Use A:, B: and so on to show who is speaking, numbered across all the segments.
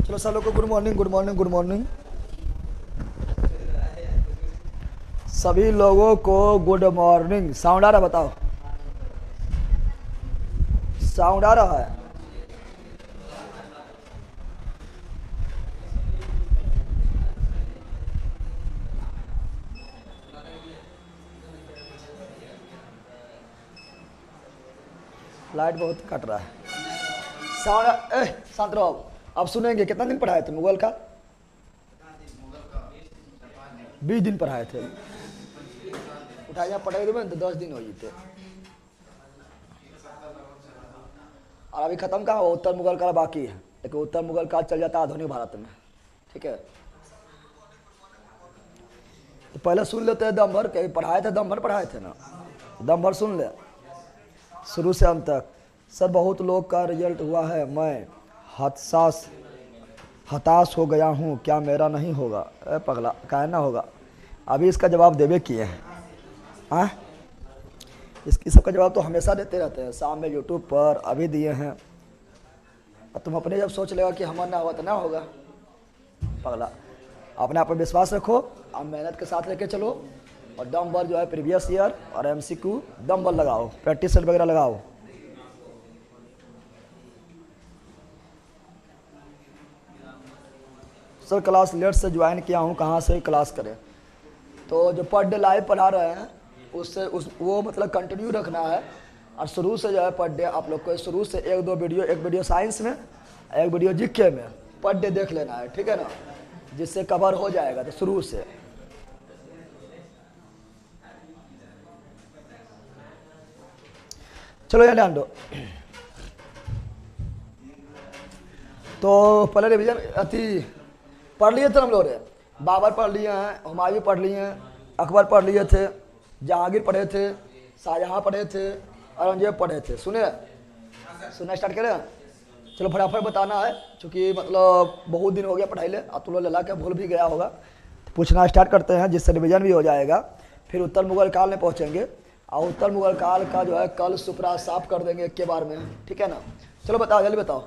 A: चलो सब लोग को good morning good morning good morning. सभी लोगों को गुड मॉर्निंग। साउंड आ रहा है? बताओ, साउंड आ रहा है? लाइट बहुत कट रहा है। साउंड शांत रहो। अब सुनेंगे। कितना दिन पढ़ाए थे मुगल का? 20 दिन पढ़ाए थे। उठाइया पढ़ाई देवे तो 10 दिन हो जीते। और अभी खत्म कहाँ हो? उत्तर मुगल काल बाकी है, लेकिन उत्तर मुगल काल चल जाता है आधुनिक भारत में। ठीक है, तो पहले सुन लेते हैं दम भर। कहीं पढ़ाए थे, दम भर पढ़ाए थे ना? दम भर सुन ले शुरू से अंत तक। सर बहुत लोग का रिजल्ट हुआ है, मैं हताश हो गया हूँ, क्या मेरा नहीं होगा? पगला काहे ना होगा? अभी इसका जवाब देवे किए हैं। हाँ, इसकी सबका जवाब तो हमेशा देते रहते हैं, शाम में यूट्यूब पर अभी दिए हैं। और तुम अपने जब सोच लेगा कि हमारा ना होगा तो ना होगा। पगला अपने आप पर विश्वास रखो, आप मेहनत के साथ लेके चलो, और दम भर जो है प्रीवियस ईयर और MCQ दम भर लगाओ, प्रैक्टिस सेट वगैरह लगाओ। सर क्लास लेट से ज्वाइन किया हूँ, कहाँ से क्लास करें? तो जो पर डे लाइव पढ़ा रहे हैं उससे वो मतलब कंटिन्यू रखना है। और शुरू से जो है पर डे आप लोग को शुरू से एक वीडियो साइंस में, एक वीडियो GK में पर डे देख लेना है। ठीक है ना, जिससे कवर हो जाएगा। तो शुरू से चलो यहाँ ध्यान दो। तो पहले रिवीजन पढ़ लिए थे हम लोग। बाबर पढ़ लिए हैं, हुमायूं पढ़ लिए हैं, अकबर पढ़ लिए थे, जहांगीर पढ़े थे, शाहजहां पढ़े थे, औरंगजेब पढ़े थे। सुनना स्टार्ट करें? चलो फटाफट बताना है, क्योंकि मतलब बहुत दिन हो गया पढ़ाई ले, अब तुम लोग ला के भूल भी गया होगा। तो पूछना स्टार्ट करते हैं, जिससे रिवीजन भी हो जाएगा। फिर उत्तर मुगल काल में पहुँचेंगे, और उत्तर मुगल काल का जो है कल सुपरा साफ कर देंगे एक के बार में। ठीक है ना? चलो बताओ, जल्दी बताओ।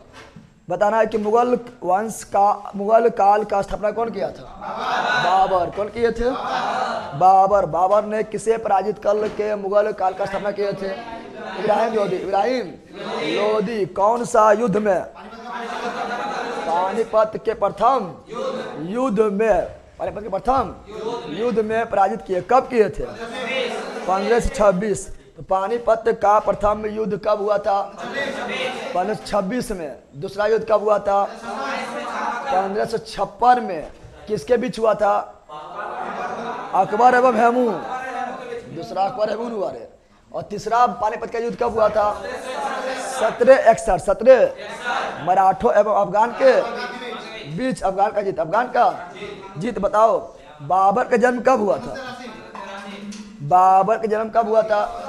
A: बताना है कि मुगल काल का स्थापना कौन किया था? बाबर। कौन किए थे? बाबर। बाबर ने किसे पराजित कर के मुगल काल का स्थापना किए थे? इब्राहिम लोदी। कौन सा युद्ध में? पानीपत के प्रथम युद्ध में। पानीपत के प्रथम युद्ध में पराजित किए। कब किए थे? 1526। तो पानीपत का प्रथम युद्ध कब हुआ था? 1526 में। दूसरा युद्ध कब हुआ था? 1556 में। किसके बीच हुआ था? अकबर एवं हेमू। दूसरा अकबर हेमू हुआ रे। और तीसरा पानीपत का युद्ध कब हुआ था? 1761। मराठों एवं अफगान के बीच। अफगान का जीत। बताओ बाबर का जन्म कब हुआ था? बाबर का जन्म कब हुआ था?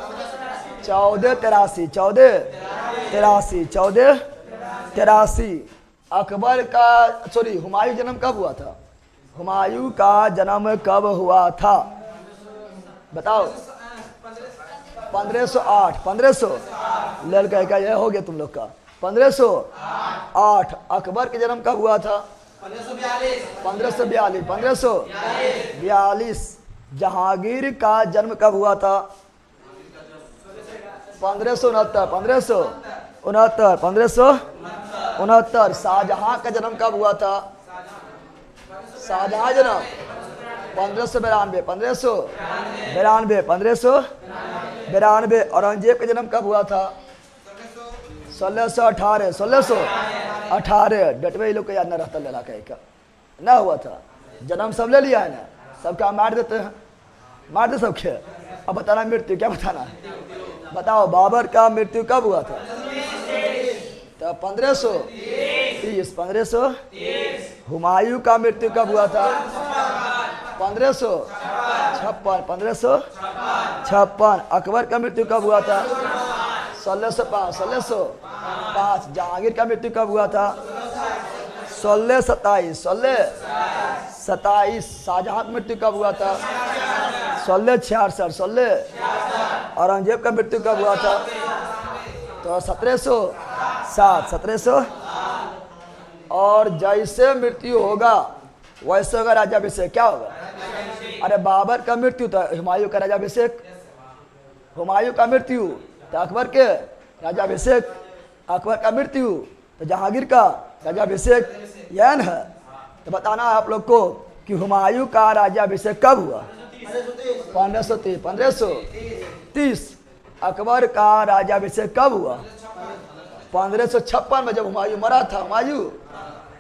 A: 1483। अकबर का हुमायूं जन्म कब हुआ था? हुमायूं का जन्म कब हुआ था? बताओ। 1508। 1500 लड़का का यह हो गया तुम लोग का। 1508। अकबर के जन्म कब हुआ था? 1542। 1542। जहांगीर का जन्म कब हुआ था? 1569। 1569। शाहजहां का जन्म कब हुआ था? शाहजहां जन्म 1592। 1592। औरंगजेब का जन्म कब हुआ था? 1618। 1618। डेट में ये लोग को याद न रहता, लड़ा का ना हुआ था। जन्म सब ले लिया है ना, सबका मार देते हैं, मार दे सबके। अब बताना मृत्यु, क्या बताना है? बताओ बाबर का मृत्यु कब हुआ था? तो 1530। 1530। हुमायूं का मृत्यु कब हुआ था? 1556। 1556। अकबर का मृत्यु कब हुआ था? 1605। 1605। जहांगीर का मृत्यु कब हुआ था? 1627। 1627। शाहजहां की मृत्यु कब हुआ था? 1666। औरंगजेब का मृत्यु कब हुआ था? तो 1707। और जैसे मृत्यु होगा वैसे होगा राज्याभिषेक। क्या होगा? अरे बाबर का मृत्यु तो हुमायूं का राज्याभिषेक, हुमायूं का मृत्यु तो अकबर के राज्याभिषेक, अकबर का मृत्यु तो जहांगीर का राज्याभिषेक। यह न है तो बताना है आप लोग को कि हुमायूं का राज्याभिषेक कब हुआ? 1530। अकबर का राज्याभिषेक कब हुआ? 1556 में, जब हुमायूं मरा था। हुमायूं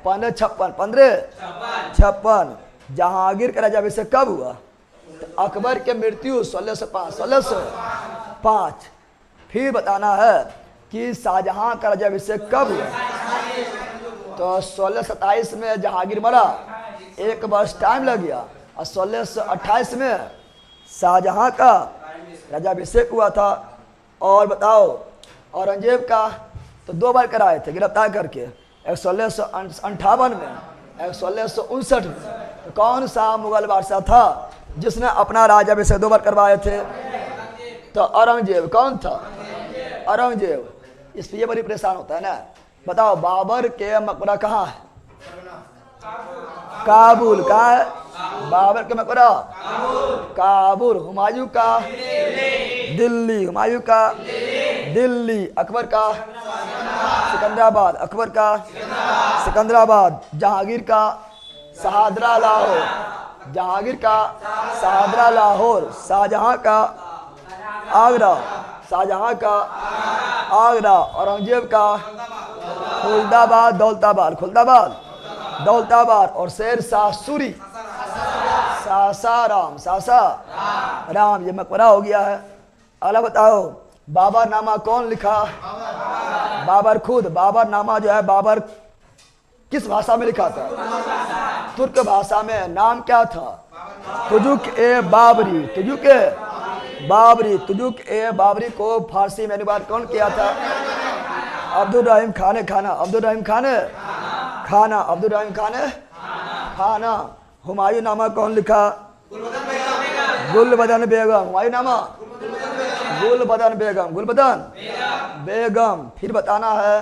A: 1556। जहांगीर का राज्याभिषेक कब हुआ? तो अकबर के मृत्यु 1605। फिर बताना है कि शाहजहां का राज्याभिषेक कब हुआ? तो 1627 में जहांगीर मरा, 1 वर्ष टाइम लग गया, और 1628 में शाहजहां का राज्याभिषेक हुआ था। और बताओ औरंगजेब का तो 2 बार कराए थे गिरफ्तार करके, एक 1658 में, एक 1659 में। तो कौन सा मुगल बादशाह था जिसने अपना राज्याभिषेक 2 बार करवाए थे? तो औरंगजेब। कौन था? औरंगजेब। इस पे बड़ी परेशान होता है ना। बताओ बाबर के मकबरा कहाँ है? काबुल। कहाँ है बाबर के मकबरा? काबुल। हुमायूं का दिल्ली, हुमायूं का दिल्ली। अकबर का सिकंदराबाद, अकबर का सिकंदराबाद। जहांगीर का शाहदरा लाहौर, जहांगीर का शाहदरा लाहौर। शाहजहां का आगरा, शाहजहां का आगरा। औरंगजेब का खुलदाबाद, दौलताबाद, खुलदाबाद, दौलताबाद। और शेर शाह सूरी, सासाराम, सासाराम। ये मकबरा हो गया है। अगला बताओ बाबरनामा कौन लिखा? बाबर खुद। बाबरनामा जो है बाबर किस भाषा में लिखा था? तुर्क भाषा में। नाम क्या था? तुजुक ए बाबरी, तुजुक ए बाबरी। तुजुक ए बाबरी को फारसी में अनुवाद कौन किया था? अब्दुल रहीम खान ने खाना, अब्दुल रहीम खान ने खाना, अब्दुल रहीम खान ने खाना। हुमायूं नामा कौन लिखा? गुलबदन बेगम। हुमायूं नामा गुलबदन बेगम, गुलबदन बेगम। फिर बताना है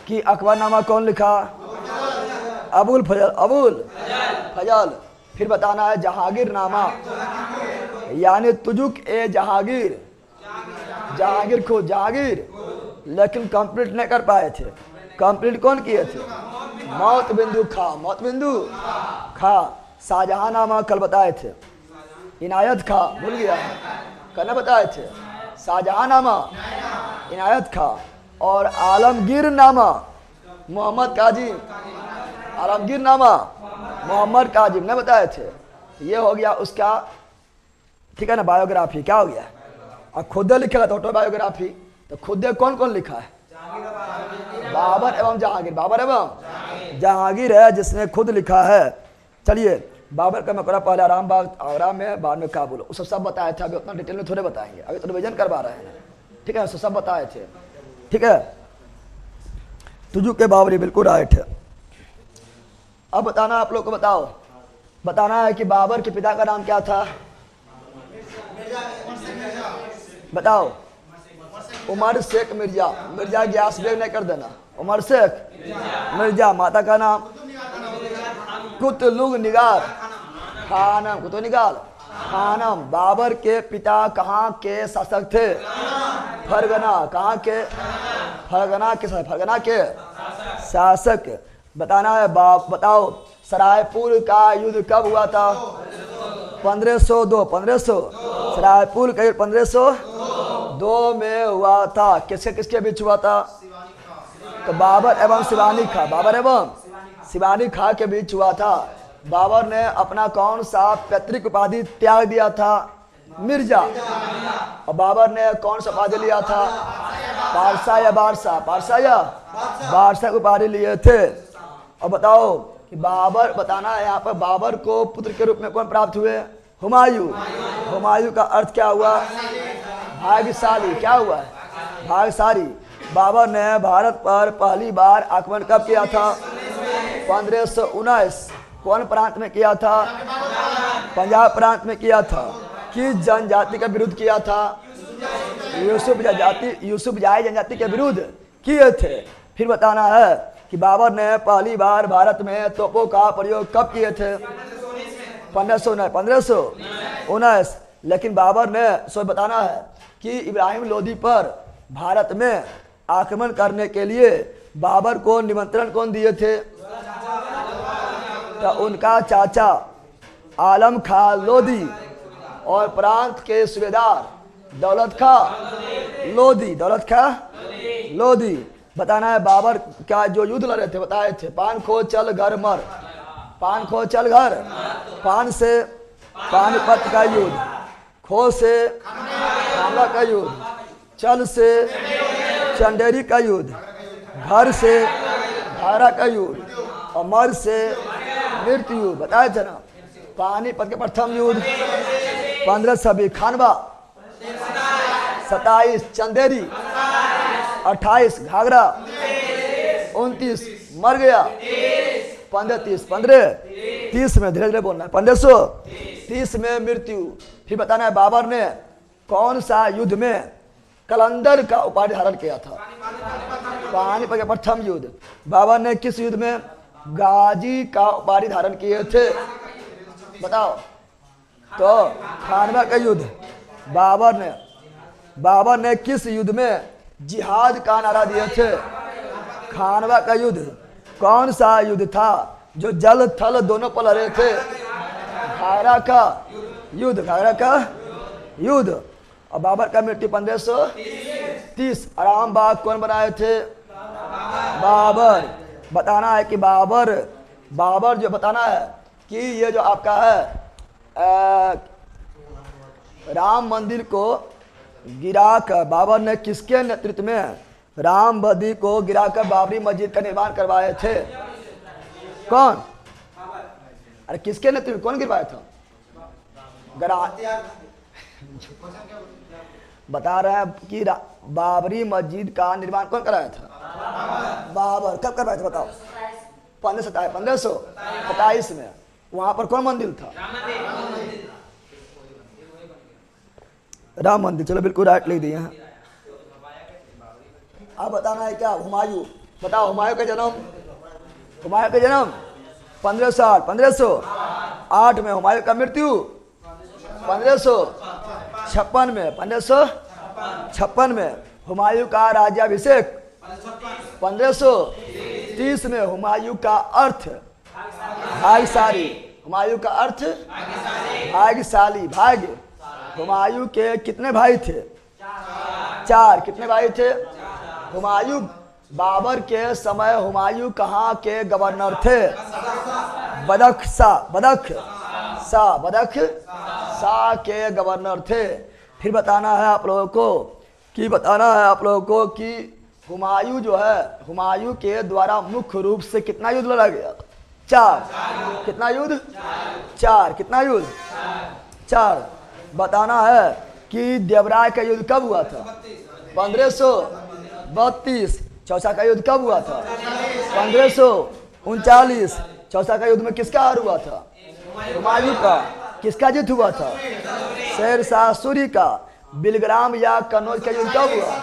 A: कि अकबर नामा कौन लिखा? अबुल फजल, अबुल फजल। फिर बताना है जहांगीर नामा, यानी तुजुक ए जहांगीर, जहांगीर खुद, जहांगीर। लेकिन कंप्लीट नहीं कर पाए थे। कंप्लीट कौन किए थे? मौत बिंदु खा, मौत बिंदु खा। शाहजहां नामा कल बताए थे। इनायत खा, भूल गया, कल बताए थे। शाहजहां नामा इनायत खा। और आलमगीर नामा मोहम्मद काजिम, आलमगीर नामा मोहम्मद काजिम ने बताए थे। ये हो गया उसका, ठीक है ना, बायोग्राफी। क्या हो गया? और खुद लिखेगा तो ऑटोबायोग्राफी। तो खुद कौन कौन लिखा है? बाबर एवं जहांगीर, बाबर एवं जहांगीर है जिसने खुद लिखा है। चलिए बाबर का मकबरा पहले आरामबाग आगरा में, बाद में काबुल। उस सब बताए थे। अभी उतना डिटेल में थोड़े बताएंगे, अभी तो रिवीजन करवा रहे हैं, ठीक है। सब बताए थे, ठीक है। तुजू के बाबरी बिल्कुल राइट है। अब बताना आप लोग को, बताओ बताना है कि बाबर के पिता का नाम क्या था? बताओ। उमर शेख मिर्जा, मिर्जा ग्यास बेग नहीं कर देना, उमर शेख मिर्जा। माता का नाम कुतलुग निगार खानम, कुतुब निगार खानम। बाबर के पिता कहाँ के शासक थे? फरगना। कहाँ के? फरगना के, फरगना के शासक। बताना है बताओ सरायपुर का युद्ध कब हुआ था? 1502, 1500। सरायपुर का युद्ध 1502 में हुआ था। किसके किसके बीच हुआ था? तो बाबर एवं शिवानी खां, बाबर एवं शिवानी खां के बीच हुआ था। बाबर ने अपना कौन सा पैतृक उपाधि त्याग दिया था? मिर्जा। और बाबर ने कौन सा उपाधि लिया था? पारसा या बारसा, पारसा या बारसा की उपाधि लिए थे। और बताओ कि बाबर, बताना है यहाँ पर बाबर को पुत्र के रूप में कौन प्राप्त हुए? हुमायूं। हुमायूं का अर्थ क्या हुआ? भाग्यशाली। क्या हुआ है? भाग्यशाली। बाबर ने भारत पर पहली बार आक्रमण कब किया था? 1519। कौन प्रांत में किया था? पंजाब प्रांत में किया था। किस जनजाति का विरुद्ध किया था? यूसुफ जाति, यूसुफ जाय जनजाति के विरुद्ध किए थे। फिर बताना है कि बाबर ने पहली बार भारत में तोपों का प्रयोग कब किए थे? 1519। लेकिन बाबर ने सो बताना है कि इब्राहिम लोदी पर भारत में आक्रमण करने के लिए बाबर को निमंत्रण कौन दिए थे? तो उनका चाचा आलम खां लोदी और प्रांत के सूबेदार दौलत खां लोदी। बताना है बाबर का जो युद्ध लड़े थे बताए थे, पान खो चल घर मर, पान खो चल घर, पान से पानीपत का युद्ध, खो से खामला का युद्ध, चल से चंदेरी का युद्ध, घर से धारा का युद्ध और मर से मृत्यु युद्ध बताए थे ना। पानीपत के प्रथम युद्ध 1526 खानवा, 27 चंदेरी, 28 घाघरा, 29 मर गया, 1530 में धीरे धीरे बोलना है, 1530 में मृत्यु। फिर बताना है बाबर ने कौन सा युद्ध में कलंदर का उपाधि धारण किया था? पानीपत का प्रथम युद्ध। बाबर ने किस युद्ध में गाजी का उपाधि धारण किए थे? बताओ। तो खानवा का युद्ध। बाबर ने किस युद्ध में जिहाद का नारा दिए थे? खानवा का युद्ध। कौन सा युद्ध था जो जल थल दोनों पर लड़े थे? घाघरा का युद्ध। और बाबर का मृत्यु 1530। आराम बाग कौन बनाए थे? बाबर। बताना है कि बाबर जो बताना है कि ये जो आपका है राम मंदिर को गिराकर बाबर ने किसके नेतृत्व में राम मंदिर को गिराकर बाबरी मस्जिद का निर्माण करवाए थे? कौन? अरे किसके नेतृत्व, कौन गिरवाया था? बता रहे हैं कि बाबरी मस्जिद का निर्माण कौन कराया था? बाबर। कब करवाया था बताओ? 1527 में। वहां पर कौन मंदिर था? राम मंदिर। चलो बिल्कुल राइट लिख दिए हैं। अब बताना है क्या? हुमायूं। बताओ हुमायूं का जन्म 1508 में। हुमायूं का मृत्यु 1556 में। हुमायूं का राज्याभिषेक 1530 में। हुमायूं का अर्थ भाग्यशाली। हुमायूं का अर्थ भाग्यशाली, भाग्य। हुमायूं के कितने भाई थे? 4। कितने भाई थे? हुमायूं। बाबर के समय हुमायूं कहाँ के गवर्नर थे? बदख्शां के गवर्नर थे। फिर बताना है आप लोगों को कि हुमायूं जो है, हुमायूं के द्वारा मुख्य रूप से कितना युद्ध लड़ा गया? 4। कितना युद्ध? 4। कितना युद्ध? 4। बताना है कि देवराय का युद्ध कब हुआ था? 1532। चौसा का युद्ध कब हुआ था? 1539। चौसा का युद्ध में किसका हार हुआ था? हुमायूं का। किसका जीत हुआ था? शेर शाह सूरी का। बिलग्राम या कन्नौज का युद्ध कब हुआ?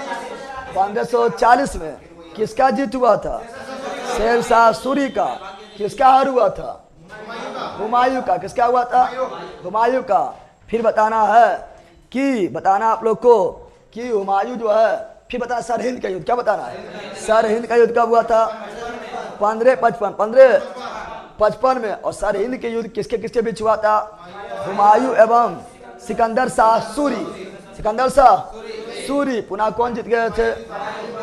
A: 1540 में। किसका जीत हुआ था? शेर शाह सूरी का। किसका हार हुआ था? हुमायूं का। किसका हुआ था? हुमायूं का। फिर बताना आप लोग को कि हुमायूं जो है, फिर बताना सरहिंद का युद्ध। क्या बताना है? सरहिंद का युद्ध कब हुआ था? 1555 में। और सरहिंद के युद्ध किसके किसके बीच हुआ था? हुमायूं एवं सिकंदर शाह सूरी। पुनः कौन जीत गए थे?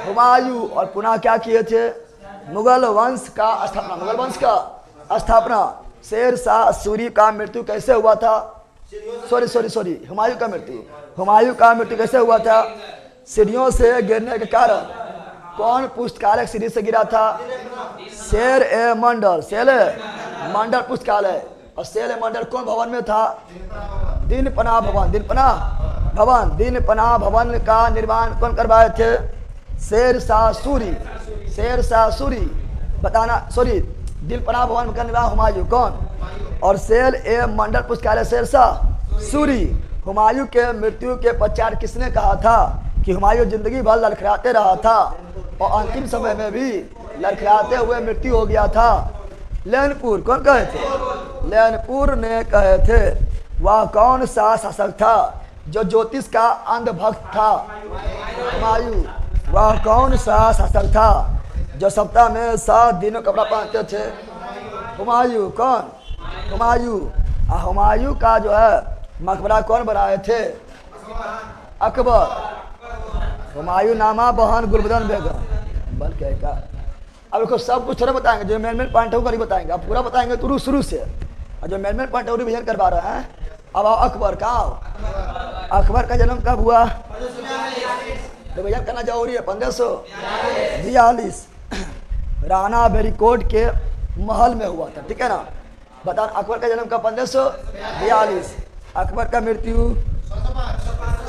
A: हुमायूं। और पुनः क्या किए थे? मुगल वंश का स्थापना। शेर शाह सूरी का मृत्यु कैसे हुआ था? हुमायूं का मृत्यु कैसे हुआ था? सीढ़ियों से गिरने के कारण। कौन पुस्तकालय सीढ़ी से गिरा था? शेर ए मंडल पुस्तकालय। और शेर ए मंडल कौन भवन में था? दीनपनाह भवन का निर्माण कौन करवाए थे? शेर शाह सूरी। बताना दीनपनाह भवन का निर्माण हुमायूं। कौन? और शेर ए मंडल पुस्तकालय शेर शाह सूरी। हुमायूं के मृत्यु के पश्चात किसने कहा था कि हुमायूं जिंदगी भर लड़खड़ाते रहा था और अंतिम समय में भी लड़खड़ाते हुए मृत्यु हो गया था। लेनपुर कौन कहे थे? लेनपुर ने कहे थे। वह कौन सा शासक था जो ज्योतिष का अंधभक्त था? हुमायूं। वह कौन सा शासक था जो सप्ताह में 7 दिनों कपड़ा पहनते थे? हुमायूं। कौन? हुमायूं। हुमायूं का जो है मकबरा कौन बनाए थे? अकबर। हुमायूं नामा बहन गुलबदन बेगम। बल क्या का? अब देखो सब कुछ थोड़ा बताएंगे, जो मेन पॉइंट है वो नहीं बताएंगे, अब पूरा बताएंगे तो शुरू से, और जो मेन पॉइंट है वो रिवीजन करवा रहे हैं। अब आओ अकबर का। अकबर का जन्म कब हुआ? रिवीजन करना जरूरी है। 1542 राणा बेरीकोट के महल में हुआ था, ठीक है ना। बता अकबर का जन्म कब? 1542। अकबर का मृत्यु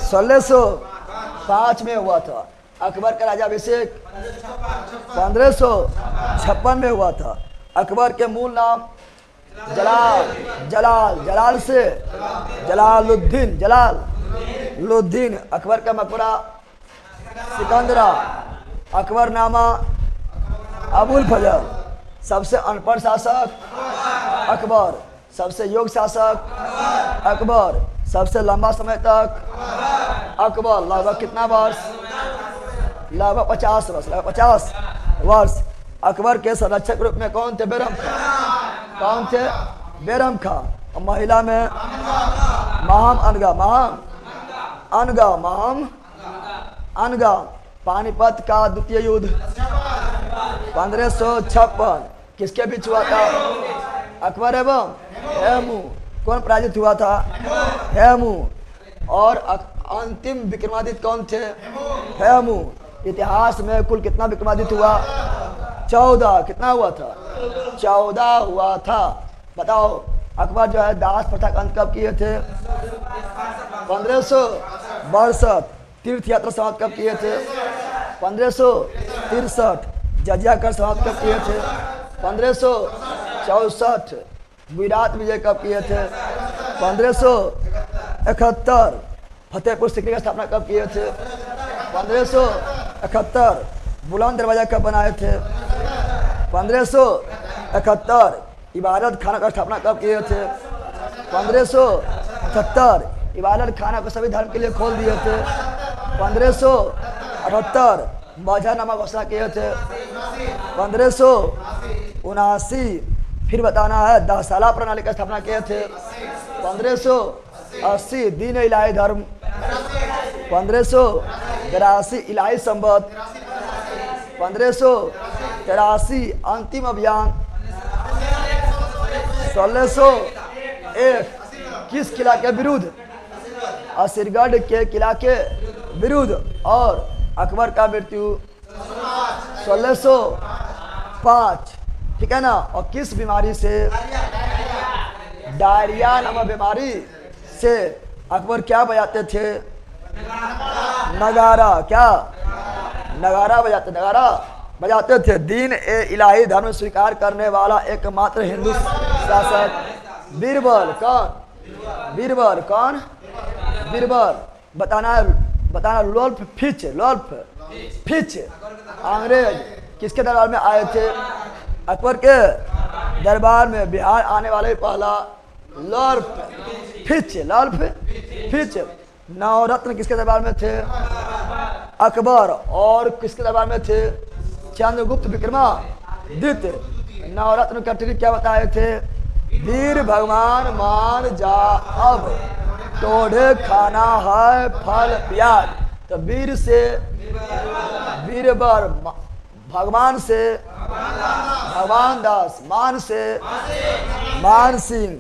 A: 1605 में हुआ था। अकबर का राजाभिषेक 1556 में हुआ था। अकबर के मूल नाम जलाल से जलालुद्दीन। अकबर का मकबरा सिकंदरा। अकबर नामा अबुल फजल। सबसे अनपढ़ शासक अकबर। सबसे योग्य शासक अकबर। सबसे लंबा समय तक अकबर। लगभग कितना वर्ष? लगभग 50 वर्ष। लगभग 50 वर्ष। अकबर के संरक्षक रूप में कौन थे? बैरम खां। कौन थे? बैरम खां। और महिला में महम अनगा। पानीपत का द्वितीय युद्ध 1556 किसके बीच हुआ था? अकबर एवं हेमू। कौन पराजित हुआ था? हेमू। और अंतिम विक्रमादित्य कौन थे? हेमू। इतिहास में कुल कितना विक्रमादित्य हुआ? 14। कितना हुआ था? 14 हुआ था। बताओ अकबर जो है दास प्रथा का अंत कब किए थे? 1562। तीर्थ यात्रा समाप्त कब किए थे? 1563। जजिया कर समाप्त कब किए थे? 1564। विराट विजय कब किए थे? 1571। फतेहपुर सिकरी की स्थापना कब किए थे? 1571। बुलंद दरवाजा कब बनाए थे? 1571। इबादत खाना का स्थापना कब किए थे? 1578। इबादत खाना को सभी धर्म के लिए खोल दिए थे 1578। मजहरनामा घोषणा किए थे 1579। फिर बताना है 10 साला प्रणाली का स्थापना किए थे 1580। दीन इलाही धर्म 1583। इलाही संबत 1583। अंतिम अभियान 1601 किस किला के विरुद्ध? असीरगढ़ के किला के विरुद्ध। और अकबर का मृत्यु 1605, ठीक है ना। और किस बीमारी से? डायरिया नामक बीमारी से। अकबर क्या बजाते थे? नगारा। क्या? नगारा बजाते थे। दीन ए इलाही धर्म स्वीकार करने वाला एकमात्र हिंदू शासक बीरबल। कौन? बीरबल। बताना लोल्फ फिच अंग्रेज किसके दरबार में आए थे? अकबर के दरबार में बिहार आने वाले पहला लोल्फ फिच। नवरत्न किसके दरबार में थे? अकबर। और किसके दरबार में थे? चंद्रगुप्त विक्रमादित्य। नवरत्न का ट्रिक क्या बताए थे? वीर भगवान मान जा अब टोढ़े खाना है फल प्याज। तो वीर से वीरबर, भगवान से भगवान दास, मान से मान सिंह,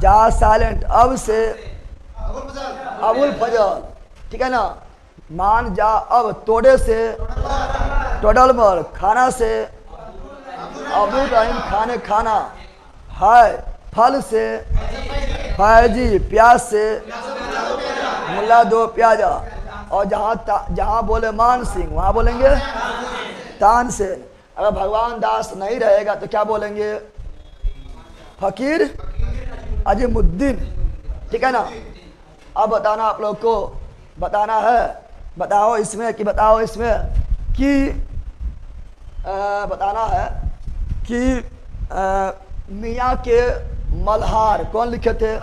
A: जा साइलेंट, अब से अबुल फजल, ठीक है ना। मान जा अब, तोड़े से टोडलमल, खाना से अबुल रहीम खाने खाना, है फल से फैजी, प्याज से मुल्ला दो प्याजा। और जहाँ बोले मान सिंह वहाँ बोलेंगे तानसेन। अगर भगवान दास नहीं रहेगा तो क्या बोलेंगे? फकीर अजीमुद्दीन, ठीक है ना। अब बताना आप लोग को, बताना है, बताओ इसमें कि बताना है कि मियाँ के मल्हार कौन लिखे थे?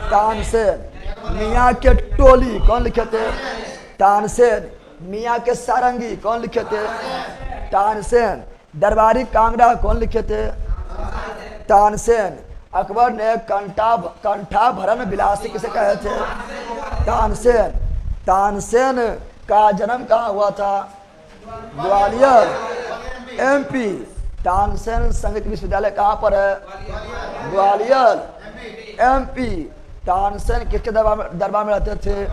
A: तानसेन। मियाँ के टोली कौन लिखे थे? तानसेन। मियाँ के सारंगी कौन लिखे थे? तानसेन। दरबारी कांगड़ा कौन लिखे थे? तानसेन। अकबर ने कंठा भरण विलासी किसे कहे थे? तानसेन। तानसेन का जन्म कहाँ हुआ था? ग्वालियर एमपी। तानसेन संगीत विश्वविद्यालय कहाँ पर है? ग्वालियर एमपी। तानसेन किसके दरबार में रहते थे?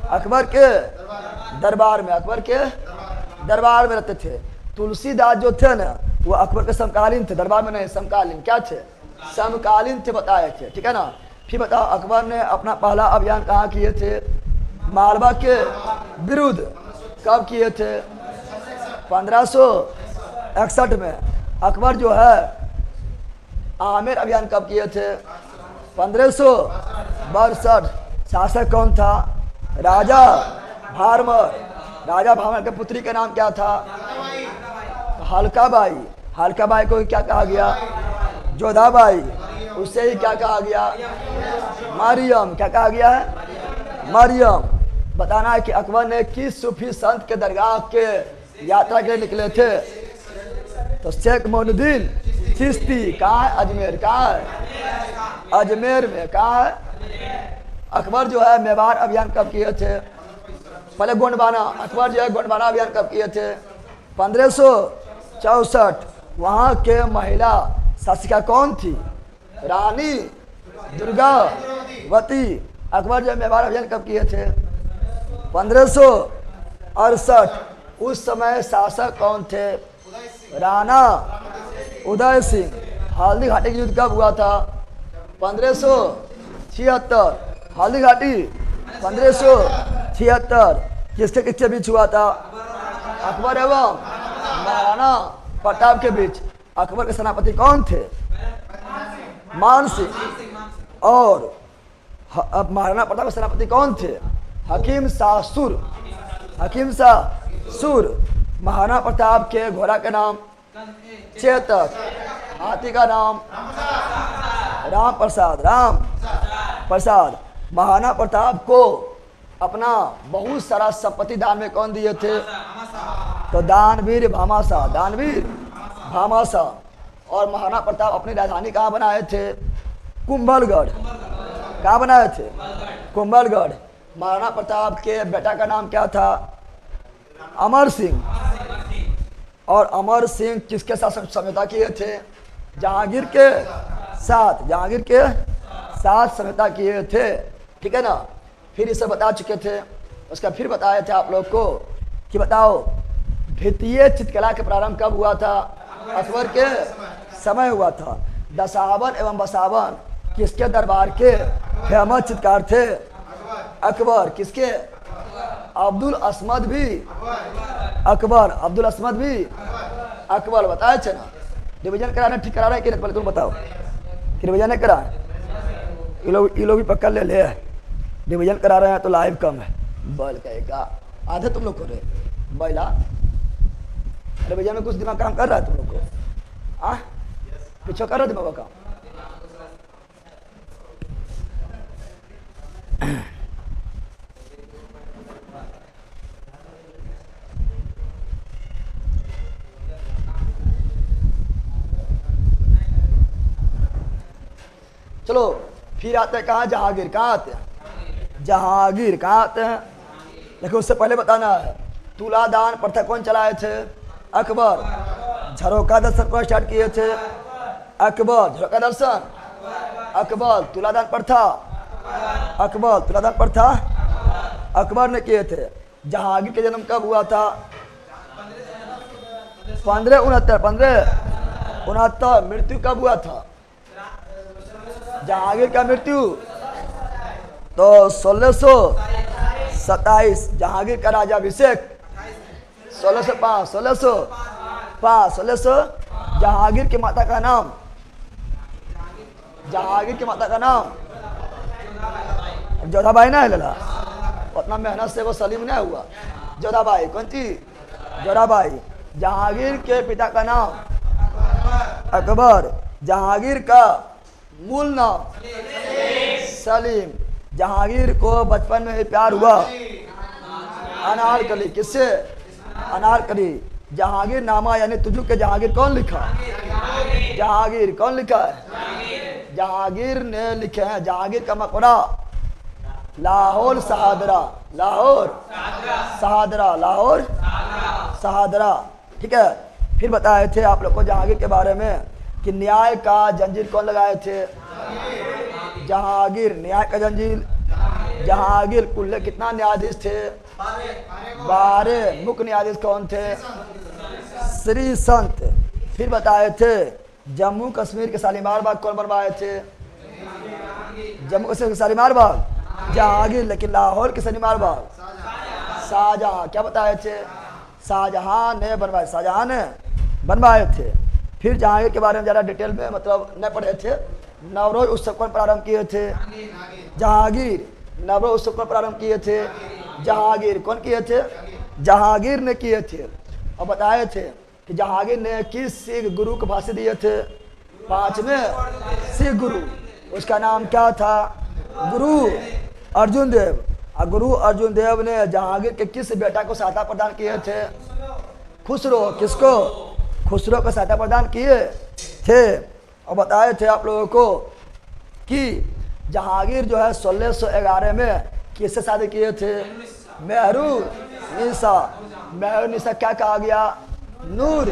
A: अकबर के दरबार में। अकबर के दरबार में रहते थे। तुलसीदास जो थे ना वो अकबर के समकालीन थे, दरबार में नहीं, समकालीन। क्या थे? समकालीन थे, बताए थे। ठीक है ना। फिर बताओ अकबर ने अपना पहला अभियान कहाँ किए थे? मालवा के विरुद्ध। कब किए थे? 1561 में। अकबर जो है आमेर अभियान कब किए थे? 1562। शासक कौन था? राजा भारमर। राजा भारमर के पुत्री का नाम क्या था? हल्काबाई। हल्काबाई को क्या कहा गया? जोधाबाई। उससे ही क्या कहा गया? मरियम। क्या कहा गया है? मरियम। बताना है कि अकबर ने किस सूफी संत के दरगाह के यात्रा के लिए निकले थे? तो शेख मोइनुद्दीन चिश्ती। कहाँ है? अजमेर। कहाँ है? अजमेर में। कहाँ है? अकबर जो है मेवाड़ अभियान कब किए थे? पहले गोंडवाना। अकबर जो है गोंडवाना अभियान कब किए थे? 1564। वहाँ के महिला शासिका कौन थी? रानी दुर्गावती। अकबर जो मेवाड़ अभियान कब किए थे? 1568। उस समय शासक कौन थे? राणा उदय सिंह। हल्दी घाटी का युद्ध कब हुआ था? 1576। हल्दी घाटी 1576 किसके किसके बीच हुआ था? अकबर एवं महाराणा प्रताप के बीच। अकबर के सेनापति कौन थे? मान सिंह। और अब महाराणा प्रताप के सेनापति कौन थे? हकीम शाह सुर। हकीम शाह सुर। महाराणा प्रताप के घोड़ा का नाम? चेतक। हाथी का नाम? राम प्रसाद। राम प्रसाद। महाराणा प्रताप को अपना बहुत सारा संपत्ति दान में कौन दिए थे? तो दानवीर भामाशाह। दानवीर भामाशाह। और महाराणा प्रताप अपनी राजधानी कहाँ बनाए थे? कुंभलगढ़। कहाँ बनाए थे? कुंभलगढ़। महाराणा प्रताप के बेटा का नाम क्या था? अमर सिंह। और अमर सिंह किसके साथ समझौता किए थे? जहांगीर के साथ। जहांगीर के साथ समझौता किए थे। ठीक है ना। फिर इसे बता चुके थे। उसका फिर बताए थे आप लोग को कि बताओ द्वितीय चित्रकला के प्रारंभ कब हुआ था? अकबर के समय हुआ था। दशावन एवं बसावन किसके दरबार के फेमस चित्रकार थे? अकबर। किसके? अब्दुल असमद भी अकबर। अब्दुल असमद भी अकबर। बताए थे ना। रिविजन कराना ठीक करा रहे हैं कि पहले तुम बताओ कि रिविजन नहीं करा? ये लोग भी पक्का ले ले। रिविजन करा रहे हैं तो लाइव कम है। बल कहेगा आधे तुम लोग को रहे बैला। रिविजन में कुछ दिमाग काम कर रहा है तुम लोग को? पीछे कर रहे दिमाग काम? चलो फिर आते हैं कहाँ? जहांगीर। कहाँ आते हैं? जहांगीर। कहाँ आते हैं? लेकिन उससे पहले बताना है तुलादान प्रथा कौन चलाए थे? अकबर। झरोका दर्शन कौन स्टार्ट किए थे? अकबर। झरोका दर्शन अकबर। तुलादान प्रथा अकबर। तुलादान प्रथा अकबर ने किए थे। जहांगीर का जन्म कब हुआ था? 1569। मृत्यु कब हुआ था जहांगीर का? मृत्यु तो 1627। जहांगीर का राज्याभिषेक 1605। 1600। जहांगीर की माता का नाम? जहांगीर की माता का नाम जोधाबाई ना है लला। उतना मेहनत से वो सलीम नहीं हुआ। जोधाबाई। कौन थी? जोधाबाई। जहांगीर के पिता का नाम अकबर। जहांगीर का मूल नाम सलीम। जहांगीर को बचपन में ही प्यार हुआ अनारकली। किससे? अनारकली। जहांगीर नामा यानी तुझू के जहांगीर कौन लिखा? जहांगीर कौन लिखा है? जहांगीर ने लिखे हैं। जहांगीर का मकबरा लाहौर शहादरा। लाहौर शहादरा। लाहौर शहादरा। ठीक है। फिर बताए थे आप लोग को जहांगीर के बारे में कि न्याय का जंजीर कौन लगाए थे? जहांगीर। न्याय का जंजीर जहांगीर। कुल कितना न्यायाधीश थे? 12 मुख्य न्यायाधीश कौन थे? श्री संत। फिर बताए थे जम्मू कश्मीर के शालीमार बाग कौन बनवाए थे? जम्मू कश्मीर के शालीमार बाग जहांगीर। लेकिन लाहौर के शालीमार बाग शाहजहां। क्या बताए थे? शाहजहां ने बनवाए। शाहजहां ने बनवाए थे। फिर जहांगीर के बारे में ज़्यादा डिटेल में मतलब न पढ़े थे। नवरोज उत्सव कौन प्रारंभ किए थे? जहांगीर। नवरोज उत्सव कौन प्रारंभ किए थे? जहांगीर। कौन किए थे? जहांगीर ने किए थे। और बताए थे कि जहांगीर ने किस सिख गुरु को फांसी दिए थे? 5वें सिख गुरु। उसका नाम क्या था? गुरु अर्जुन देव। और गुरु अर्जुन देव ने जहांगीर के किस बेटा को सहायता प्रदान किए थे? खुसरो। किसको? खुसरो को सहायता प्रदान किए थे। और बताए थे आप लोगों को कि जहांगीर जो है 1611 में किससे शादी किए थे? मेहरुनिसा। मेहरुनिसा क्या कहा गया? नूर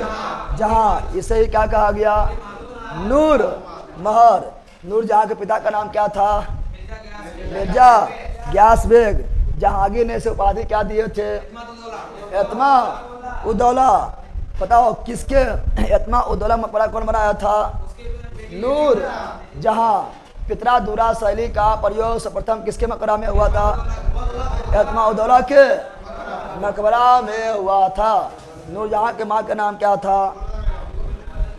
A: जहां। इसे ही क्या कहा गया? नूर महर। नूर जहां के पिता का नाम क्या था? Mirza gas bag. जहांगीर ने इसे उपाधि क्या दिए थे? एतमा उदौला। बताओ किसके? एतमा उदौला मकबरा कौन बनाया था? नूर जहां। पितरा दूरा शैली का प्रयोग सर्वप्रथम किसके मकबरा में हुआ था? एतमा उदौला के मकबरा में हुआ था। नूरजहां के माँ का नाम क्या था?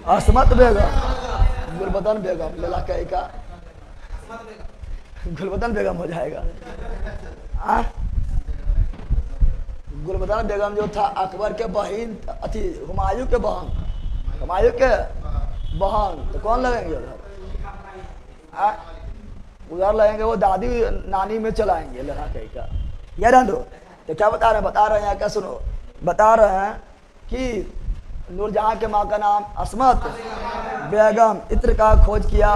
A: असमत बेगम। गुलबदन बेगम। लेला कहीं का गुलबदन बेगम हो जाएगा। गुलबदन बेगम जो था अकबर के बहन अथी हुमायूं के बहन। हुमायूं के बहन। तो कौन लगेंगे उधर? उधर लगेंगे वो दादी नानी में चलाएंगे लगा कहीं का। ये दो। तो क्या बता रहे हैं? बता रहे हैं क्या? सुनो। बता रहे हैं कि नूरजहां के माँ का नाम असमत बेगम। इत्र का खोज किया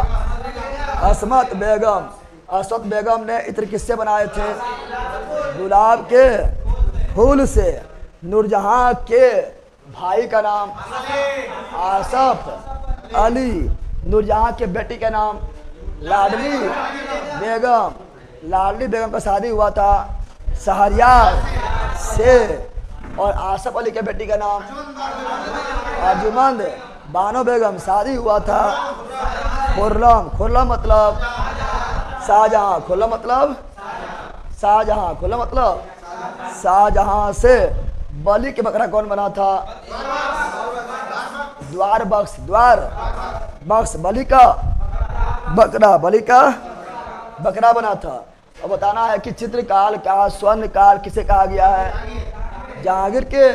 A: असमत बेगम। असमत बेगम ने इत्र किससे बनाए थे? गुलाब के फूल से। नूरजहां के भाई का नाम आसफ अली। नूरजहां के बेटी का नाम लाडली बेगम। लाडली बेगम का शादी हुआ था शहरयार से। और आसफ अली के बेटी का नाम अर्जुमंद बानो बेगम। शादी हुआ था खुर्रम। खुर्रम मतलब शाहजहां। खुर्रम मतलब शाहजहां। खुर्रम मतलब शाहजहां से। बलि के बकरा कौन बना था? द्वार बख्श। द्वार बख्श बलि का बकरा। बलि का बकरा बना था। और बताना है कि चित्रकाल का स्वर्ण काल किसे कहा गया है? जहांगीर के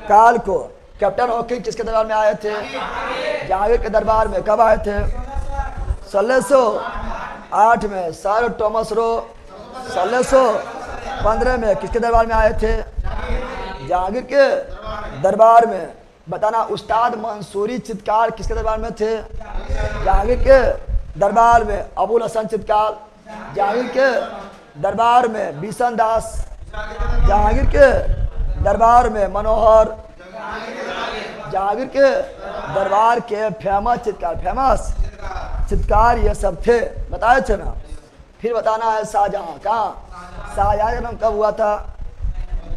A: काल को। कैप्टन हॉकिंग किसके दरबार में आए थे? जहांगीर के दरबार में। कब आए थे? 1608 में। सर टॉमस रो 1615 में किसके दरबार में आए थे? जहांगीर के दरबार में। बताना उस्ताद मंसूरी चित्रकार किसके दरबार में थे? जहांगीर के दरबार में। अबुल हसन चित्रकार। जहांगीर के दरबार में बिशन दास। जहांगीर के दरबार में मनोहर। जहांगीर के दरबार के फेमस चित्रकार। फेमस चित्रकार ये सब थे। बताए थे ना। फिर बताना है शाहजहां। कहाँ? शाहजहां का जन्म कब हुआ था?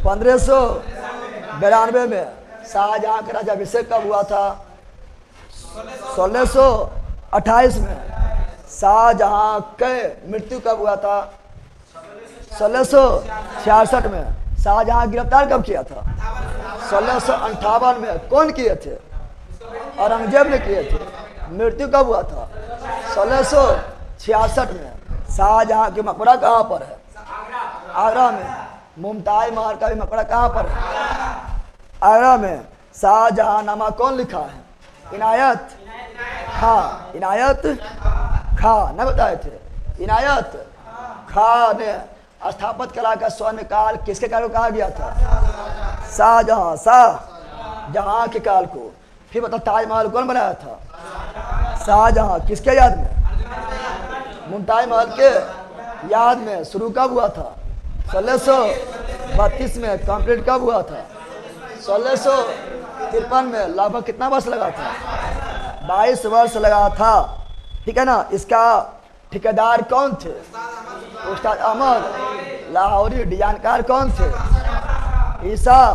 A: 1592 में। शाहजहां का राज्याभिषेक कब हुआ था? 1628 में। शाहजहां के मृत्यु कब हुआ था? 1666 में। शाहजहां गिरफ्तार कब किया था? 1658 में। कौन किए थे? औरंगजेब ने किए थे। मृत्यु कब हुआ था? 1666 में। शाहजहां की मकबरा कहाँ पर है? आगरा में। मुमताज महल का भी मकबरा कहाँ पर है? आगरा में। शाहजहांनामा कौन लिखा है? इनायत खां। इनायत खां न बताए थे? इनायत खां ने स्थापत्य कला का स्वर्ण काल किसके काल को कहा गया था? शाहजहां। शाहजहां के काल को। फिर बता ताजमहल कौन बनाया था? शाहजहां। किसके याद में? मुमताज महल के याद में। शुरू कब हुआ था? 1632 में। कंप्लीट कब हुआ था? 1653 में। लगभग कितना वर्ष लगा था? 22 वर्ष लगा था। ठीक है ना। इसका ठेकेदार कौन थे? उस्ताद अहमद लाहौरी। डिजाइनकार कौन थे? ईसा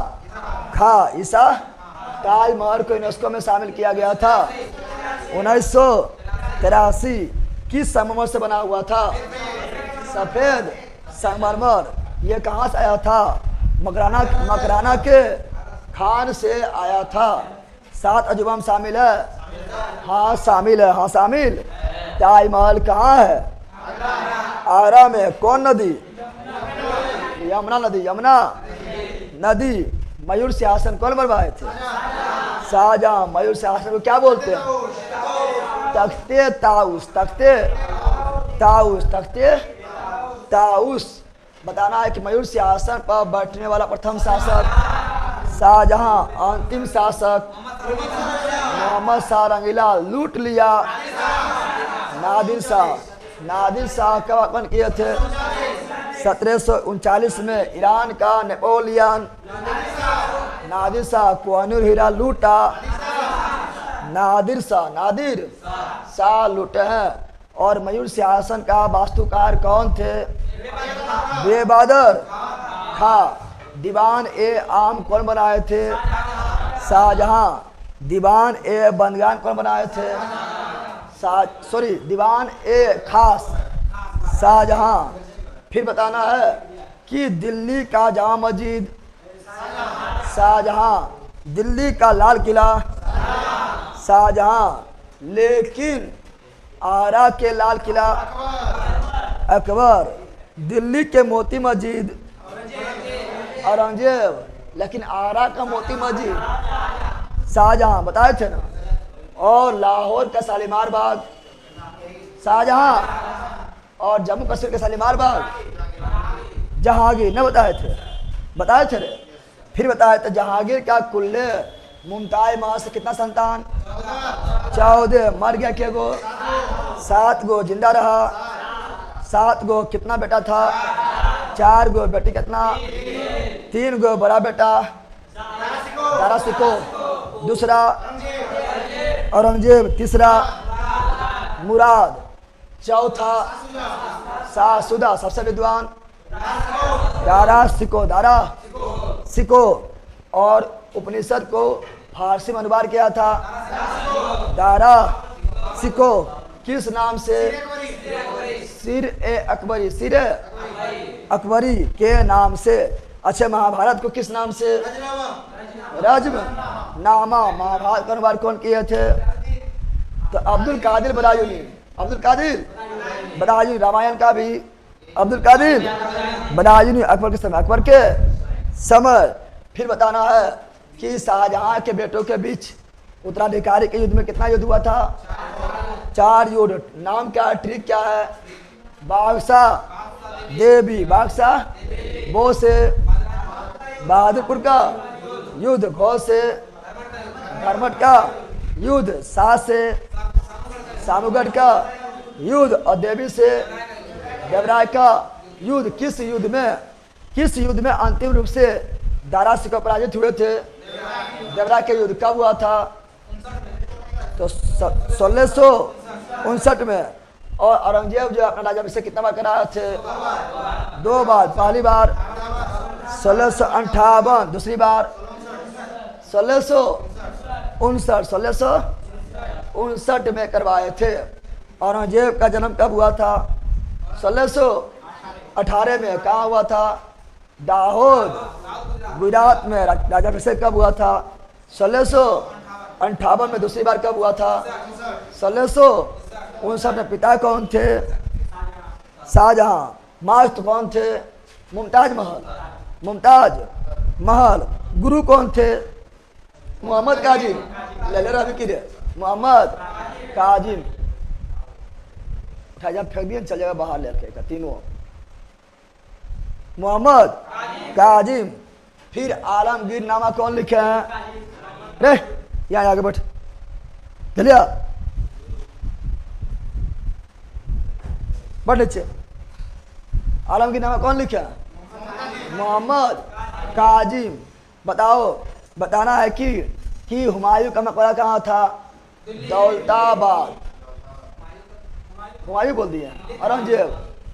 A: खां। ईसा। ताजमहल को यूनेस्को में शामिल किया गया था 1983। किस संगमरमर से बना हुआ था? सफेद संगमरमर। ये कहाँ से आया था? मकराना के खान से आया था। 7 अजूबा में शामिल है? हाँ शामिल है। हाँ शामिल। ताजमहल कहाँ है? आगरा में। कौन नदी? यमुना नदी। यमुना नदी। मयूर सिंहासन कौन बनवाए थे? शाहजहां। मयूर सिंहासन को क्या बोलते हैं? तख्ते ताउस। तख्ते ताउस। तख्ते ताउस। बताना है कि मयूर सिंहासन पर बैठने वाला प्रथम शासक शाहजहां। अंतिम शासक मोहम्मद शाह रंगीला। लूट लिया नादिर शाह। नादिर शाह कब आक्रमण किए थे? 1739 में। ईरान का नेपोलियन। नादिर शाह कोहिनूर हीरा लूटा। नादिर शाह लूटे हैं। और मयूर सिंहासन का वास्तुकार कौन थे? बेबदर खां। दीवान ए आम कौन बनाए थे? शाहजहां। दीवान ए बंदगान कौन बनाए थे? दीवान ए खास शाहजहां। फिर बताना है कि दिल्ली का जामा मस्जिद शाहजहां। दिल्ली का लाल किला शाहजहां। लेकिन आगरा के लाल किला अकबर। दिल्ली के मोती मस्जिद औरंगजेब। लेकिन आगरा का मोती मस्जिद शाहजहां। बताए थे ना। और लाहौर का शालीमार बाग शाहजहां। और जम्मू कश्मीर का शालीमार बाग जहांगीर। न बताए थे? बताए थे रे। फिर बताए थे जहांगीर का कुल्ले मुमताज महल से कितना संतान? 14। मर गया के गो? 7 गो। जिंदा रहा? 7 गो। कितना बेटा था? 4 गो। बेटी कितना? 3 गो। बड़ा बेटा दारा सिको। दूसरा औरंगजेब। तीसरा मुराद। चौथा शाहसुदा। सबसे विद्वान दारा सिको। और उपनिषद को फारसी में अनुवाद किया था दारा सिको। किस नाम से? सिर ए अकबरी। सिर अकबरी के नाम से। अच्छा महाभारत को किस नाम से? रजमनामा। महाभारत का अनुवाद कौन किए थे? तो अब्दुल कादिर बदायूनी। अब्दुल कादिर बदायूनी। रामायण का भी अब्दुल कादिर बदायूनी। अकबर के समय। फिर बताना है कि शाहजहां के बेटों के बीच उत्तराधिकारी के युद्ध में कितना युद्ध हुआ था? 4 युद्ध। नाम क्या? ट्रिक क्या है? बादशाह देवी। बादशाह वो से बहादुरपुर का युद्ध। घोष से धर्मट का युद्ध। शाह से सामूगढ़ का युद्ध। और देवी से देवराय का युद्ध। किस युद्ध में अंतिम रूप से दारा सिको पराजित हुए थे? देवराय के युद्ध कब हुआ था? तो 1659 में। और औरंगजेब जो अपना राज्याभिषेक कितना बार कराए थे? 2 बार। पहली बार 1658। दूसरी बार 1659 में करवाए थे। औरंगजेब का जन्म कब हुआ था? 1618 में। कहाँ हुआ था? दाहोद गुजरात में। राज्याभिषेक कब हुआ था? 1658 में। दूसरी बार कब हुआ था? 1659 में। पिता कौन थे? शाहजहां। मास्त कौन थे? मुमताज महल। गुरु कौन थे? मोहम्मद काजिम ले ले रहा की रे मोहम्मद काजिम उठा जा फेंक दिया चल जाएगा बाहर लेके का तीनों मोहम्मद काजिम। फिर आलमगीर नामा कौन लिखे हैं रे यहाँ आगे बैठ चलिए बढ़ नीचे। आलमगीर नामा कौन लिखे हैं मोहम्मद काजिम। बताओ बताना है कि हुमायूं का मकबरा कहाँ था दौलताबाद। हुमायूं बोल दिया औरंगजेब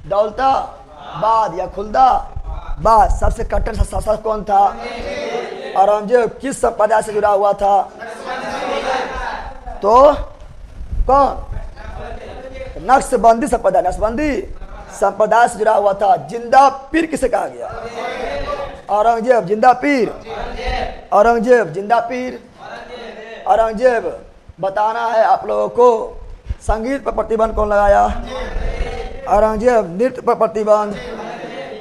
A: दौलताबाद या खुलदाबाद। सबसे कट्टर शासक कौन था औरंगजेब। किस संप्रदाय से जुड़ा हुआ था तो कौन नक्शबंदी संप्रदाय। नक्शबंदी संप्रदाय से जुड़ा हुआ था। जिंदा पीर किसे कहा गया औरंगजेब जिंदा पीर। औरंगजेब जिंदा पीर। औरंगजेब बताना है आप लोगों को संगीत पर प्रतिबंध कौन लगाया औरंगजेब। नृत्य पर प्रतिबंध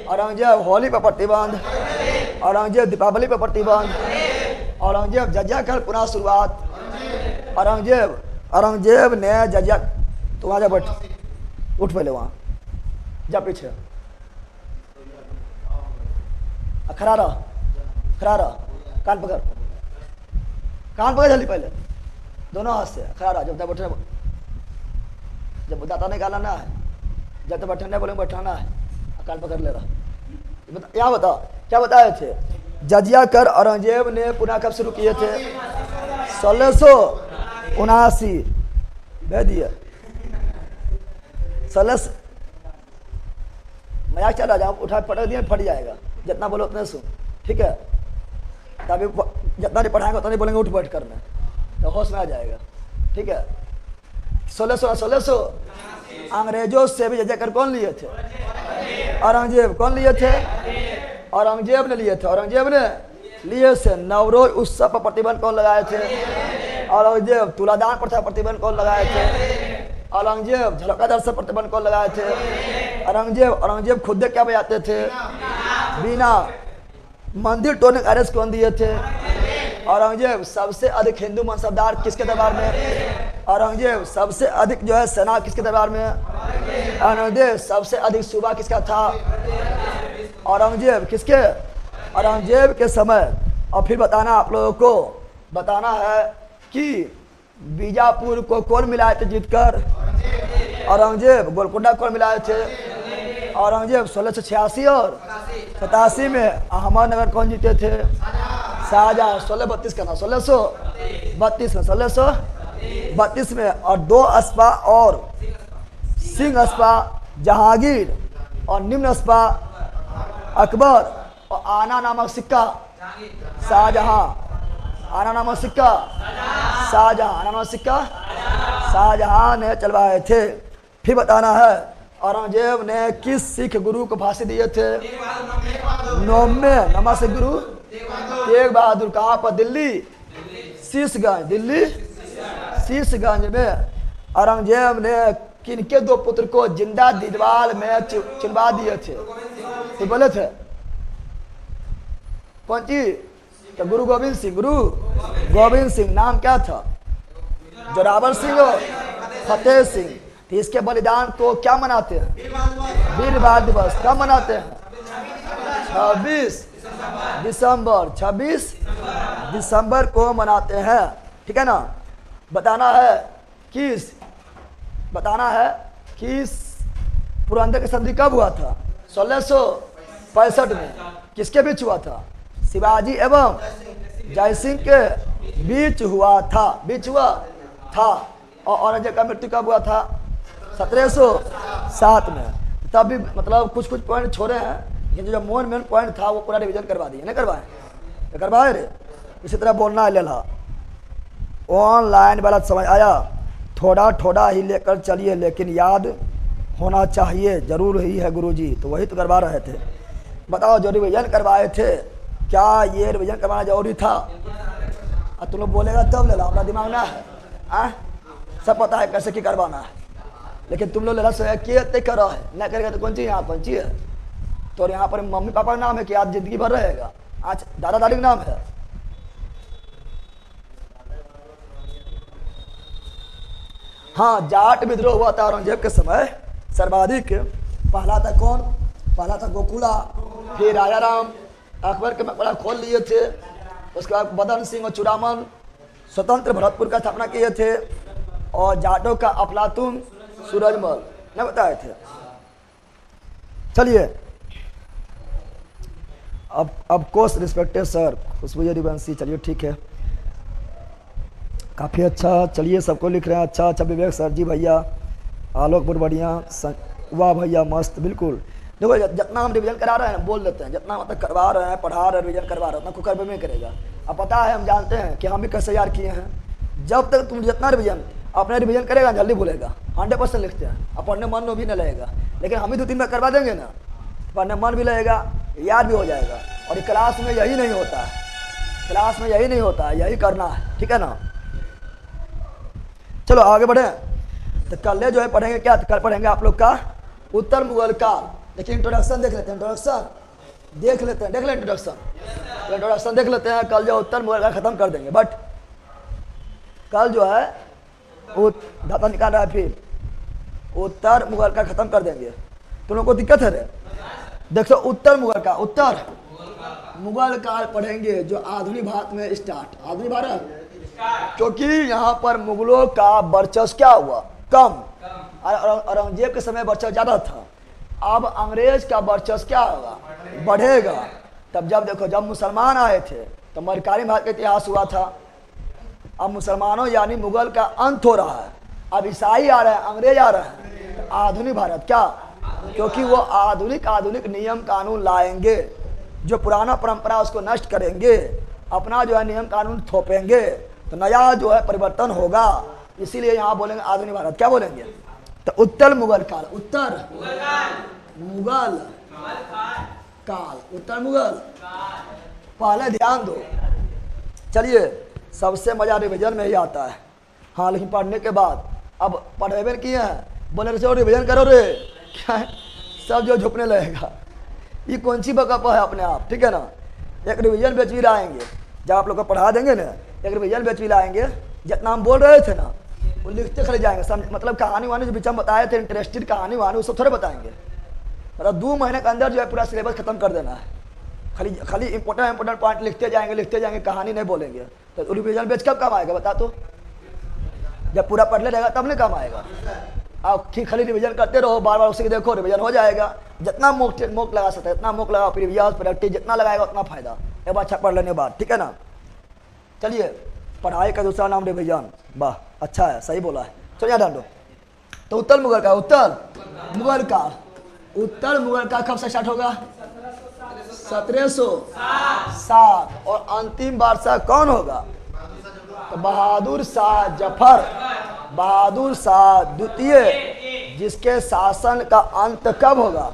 A: औरंगजेब। होली पर प्रतिबंध औरंगजेब। दीपावली पर प्रतिबंध औरंगजेब। जजिया कर पुनः शुरुआत औरंगजेब। औरंगजेब ने जजिया तुम आ जा बैठ उठ पहले वहां जा पीछे खड़ा रह कान पकड़ जल्दी पहले दोनों हाथ से खड़ा रह। जब तक बैठने जब दाता निकालना ना है जब तक बैठने बोले बैठाना है कान पकड़ ले रहा। यहाँ बता क्या बताए थे जजिया कर औरंगजेब ने पुनः कब शुरू किए थे 1679 भेज दिया 16 मजाक चल रहा उठा पटक दिया फट जाएगा। जितना बोलो उतने सुन ठीक है तभी जितना नहीं पढ़ाएंगे उतना नहीं बोलेंगे उठ बैठ करना तो होश में आ जाएगा ठीक है। 1600 अंग्रेजों से भी जजिया कर कौन लिए थे औरंगजेब। कौन लिए थे औरंगजेब ने लिए थे। औरंगजेब ने लिए से नवरोज उत्सव पर प्रतिबंध कौन लगाए थे औरंगजेब। तुलादान प्रथा प्रतिबंध कौन लगाए थे औरंगजेब। झलका दर्शन प्रतिबंध कौन लगाए थे औरंगजेब। औरंगजेब खुद क्या बजाते थे बीना। मंदिर तोड़ने का आदेश कौन दिए थे औरंगजेब। सबसे अधिक हिंदू मनसबदार किसके दरबार में औरंगजेब। सबसे अधिक जो है सेना किसके दरबार में औरंगजेब। सबसे अधिक सूबा किसका था औरंगजेब। किसके औरंगजेब के समय। और फिर बताना आप लोगों को बताना है कि बीजापुर को कौन मिलाए थे जीतकर औरंगजेब। गोलकुंडा कौन मिलाए थे औरंगजेब। 1686 और 87 में अहमदनगर कौन जीते थे शाहजहां। 1632 का ना 1632 में 1632 में। और 2 अस्पा और सिंह अस्पा जहांगीर और निम्न अस्पा अकबर और आना नामक सिक्का शाहजहां। आना नामक सिक्का शाहजहां। आना नामक सिक्का शाहजहां ने चलवाए थे। फिर बताना है औरंगजेब ने किस सिख गुरु को फांसी दिए थे 9वें नमा सिख गुरु तेग बहादुर। कहाँ पर दिल्ली शीशगंज। दिल्ली शीशगंज में औरंगजेब ने किनके 2 पुत्र को जिंदा दीवार में चिनवा दिए थे तो बोले थे कौन सी तो गुरु गोविंद सिंह। गुरु गोविंद सिंह नाम क्या था जोरावर सिंह और फतेह सिंह। तो इसके बलिदान को क्या मनाते हैं वीर बाल दिवस कब मनाते हैं 26 दिसंबर। 26 दिसंबर को मनाते हैं ठीक है ना। बताना है कि पुरंदर की संधि कब हुआ था 1665 में। किसके बीच हुआ था शिवाजी एवं जयसिंह के बीच हुआ था। और औरंगजेब का मृत्यु कब हुआ था 1707 में। तब भी मतलब कुछ पॉइंट छोड़े हैं लेकिन जो मेन पॉइंट था वो पूरा रिवीजन करवा दिए नहीं करवाए तो करवाए रे। इसी तरह बोलना है लेला ऑनलाइन वाला समझ आया। थोड़ा ही लेकर चलिए लेकिन याद होना चाहिए जरूर ही है गुरुजी। तो वही तो करवा रहे थे। बताओ जो रिवीजन करवाए थे क्या ये रिवीजन करवाना जरूरी था और तुम लोग बोलेगा तब लेला। हमारा दिमाग ना है सब पता है कैसे की करवाना है लेकिन तुम लोग लेला से किए करो है न करेगा तो कौन सी यहाँ कौन सी है। तो यहाँ पर मम्मी पापा का नाम है कि आज जिंदगी भर रहेगा। आज दादा दादी का नाम है हाँ, जाट विद्रोह हुआ था औरंगजेब के समय सर्वाधिक। पहला था कौन? पहला था गोकुला, फिर राजा राम अकबर के मकबरा खोल लिए थे। उसके बाद बदन सिंह और चुड़ामन स्वतंत्र भरतपुर का स्थापना किए थे, और जाटों का अफलातून सूरजमल ने बताए थे। चलिए, अब कोर्स रिस्पेक्टेड सर खुशबू रिवंशी, चलिए ठीक है, काफ़ी अच्छा। चलिए, सबको लिख रहे हैं अच्छा अच्छा। विवेक सर जी, भैया आलोक बहुत बढ़िया, वाह भैया मस्त, बिल्कुल। देखो, जितना हम रिवीजन करा रहे हैं बोल देते हैं, जितना मतलब करवा रहे हैं, पढ़ा रहे हैं, रिवीजन करवा रहे हैं, उतना कुकर में करेगा। अब पता है, हम जानते हैं कि हम भी कैसे यार किए हैं। जब तक तुम जितना रिवीजन अपने रिवीजन करेगा जल्दी भूलेगा, 100% लिखते हैं। अब पढ़ने मन में भी नहीं लगेगा, लेकिन हम ही 2-3 बार करवा देंगे ना, पढ़ने मन भी लगेगा, याद भी हो जाएगा। और क्लास में यही नहीं होता है, क्लास में यही नहीं होता है, यही करना है, ठीक है ना। चलो आगे बढ़े। तो कल जो है पढ़ेंगे क्या? तो कल पढ़ेंगे आप लोग का उत्तर मुगल काल। देखिए, इंट्रोडक्शन देख लेते हैं, इंट्रोडक्शन देख लेते हैं, देख लें इंट्रोडक्शन देख लेते हैं। कल जो उत्तर मुगल का खत्म कर देंगे, बट कल जो है वो धाता निकाल रहा है, फिर उत्तर मुगल का खत्म कर देंगे। तुम लोग को दिक्कत है रे? देखो, उत्तर मुगल का, उत्तर मुगल काल पढ़ेंगे जो आधुनिक भारत में स्टार्ट, आधुनिक भारत, क्योंकि यहाँ पर मुगलों का वर्चस्व क्या हुआ? कम। औरंगजेब के समय वर्चस्व ज्यादा था। अब अंग्रेज का वर्चस्व क्या होगा? बढ़ेगा। तब जब देखो, जब मुसलमान आए थे तो मरकारी भारत का इतिहास हुआ था। अब मुसलमानों यानी मुगल का अंत हो रहा है, अब ईसाई आ रहे हैं, अंग्रेज आ रहे हैं। तो आधुनिक भारत क्या? क्योंकि वो आधुनिक नियम कानून लाएंगे, जो पुराना परंपरा उसको नष्ट करेंगे, अपना जो है नियम कानून थोपेंगे, तो नया जो है परिवर्तन होगा। इसीलिए यहाँ बोलेंगे आधुनिक भारत। क्या बोलेंगे? तो उत्तर मुगल काल, उत्तर मुगल काल, उत्तर मुगल। पहले ध्यान दो, चलिए, सबसे मजा रिवीजन में ही आता है। हाँ, लेकिन पढ़ने के बाद अब पढ़ेबे किए हैं, बोले रे रिवीजन करो रे, क्या है? सब जो झुकने लगेगा, ये कौन सी बकप है अपने आप, ठीक है ना। एक रिवीजन बेच भी लाएंगे, जब आप लोग को पढ़ा देंगे ना, एक रिवीजन बेच भी लाएंगे। जितना हम बोल रहे थे ना, वो लिखते खड़े जाएंगे, मतलब कहानी वानी जो बीच में बताए थे, इंटरेस्टेड कहानी वानी, वो सब थोड़े बताएंगे। मतलब 2 महीने के अंदर जो है पूरा सिलेबस खत्म कर देना है। खाली इंपॉर्टेंट पॉइंट लिखते जाएंगे, कहानी नहीं बोलेंगे। तो रिवीजन बेच कब काम आएगा बता? तो जब पूरा पढ़ ले रहेगा तब नहीं काम आएगा। आप खाली रिवीजन करते रहो, बार बार उसी देखो, रिवीजन हो जाएगा। जितना मोक लगा सकते हैं, इतना मोक लगाओ, प्रीवियस प्रैक्टिस जितना लगाएगा उतना फायदा। एक बार अच्छा पढ़ लेने के बाद, ठीक है ना। चलिए, पढ़ाई का दूसरा नाम रिवीजन, वाह अच्छा है, सही बोला है। चलो याद डालो। तो उत्तर मुगल का, उत्तर मुगल का कब से स्टार्ट होगा? 1707। और अंतिम बादशाह कौन होगा? तो बहादुर शाह जफर, बहादुर शाह द्वितीय, जिसके शासन का अंत कब होगा?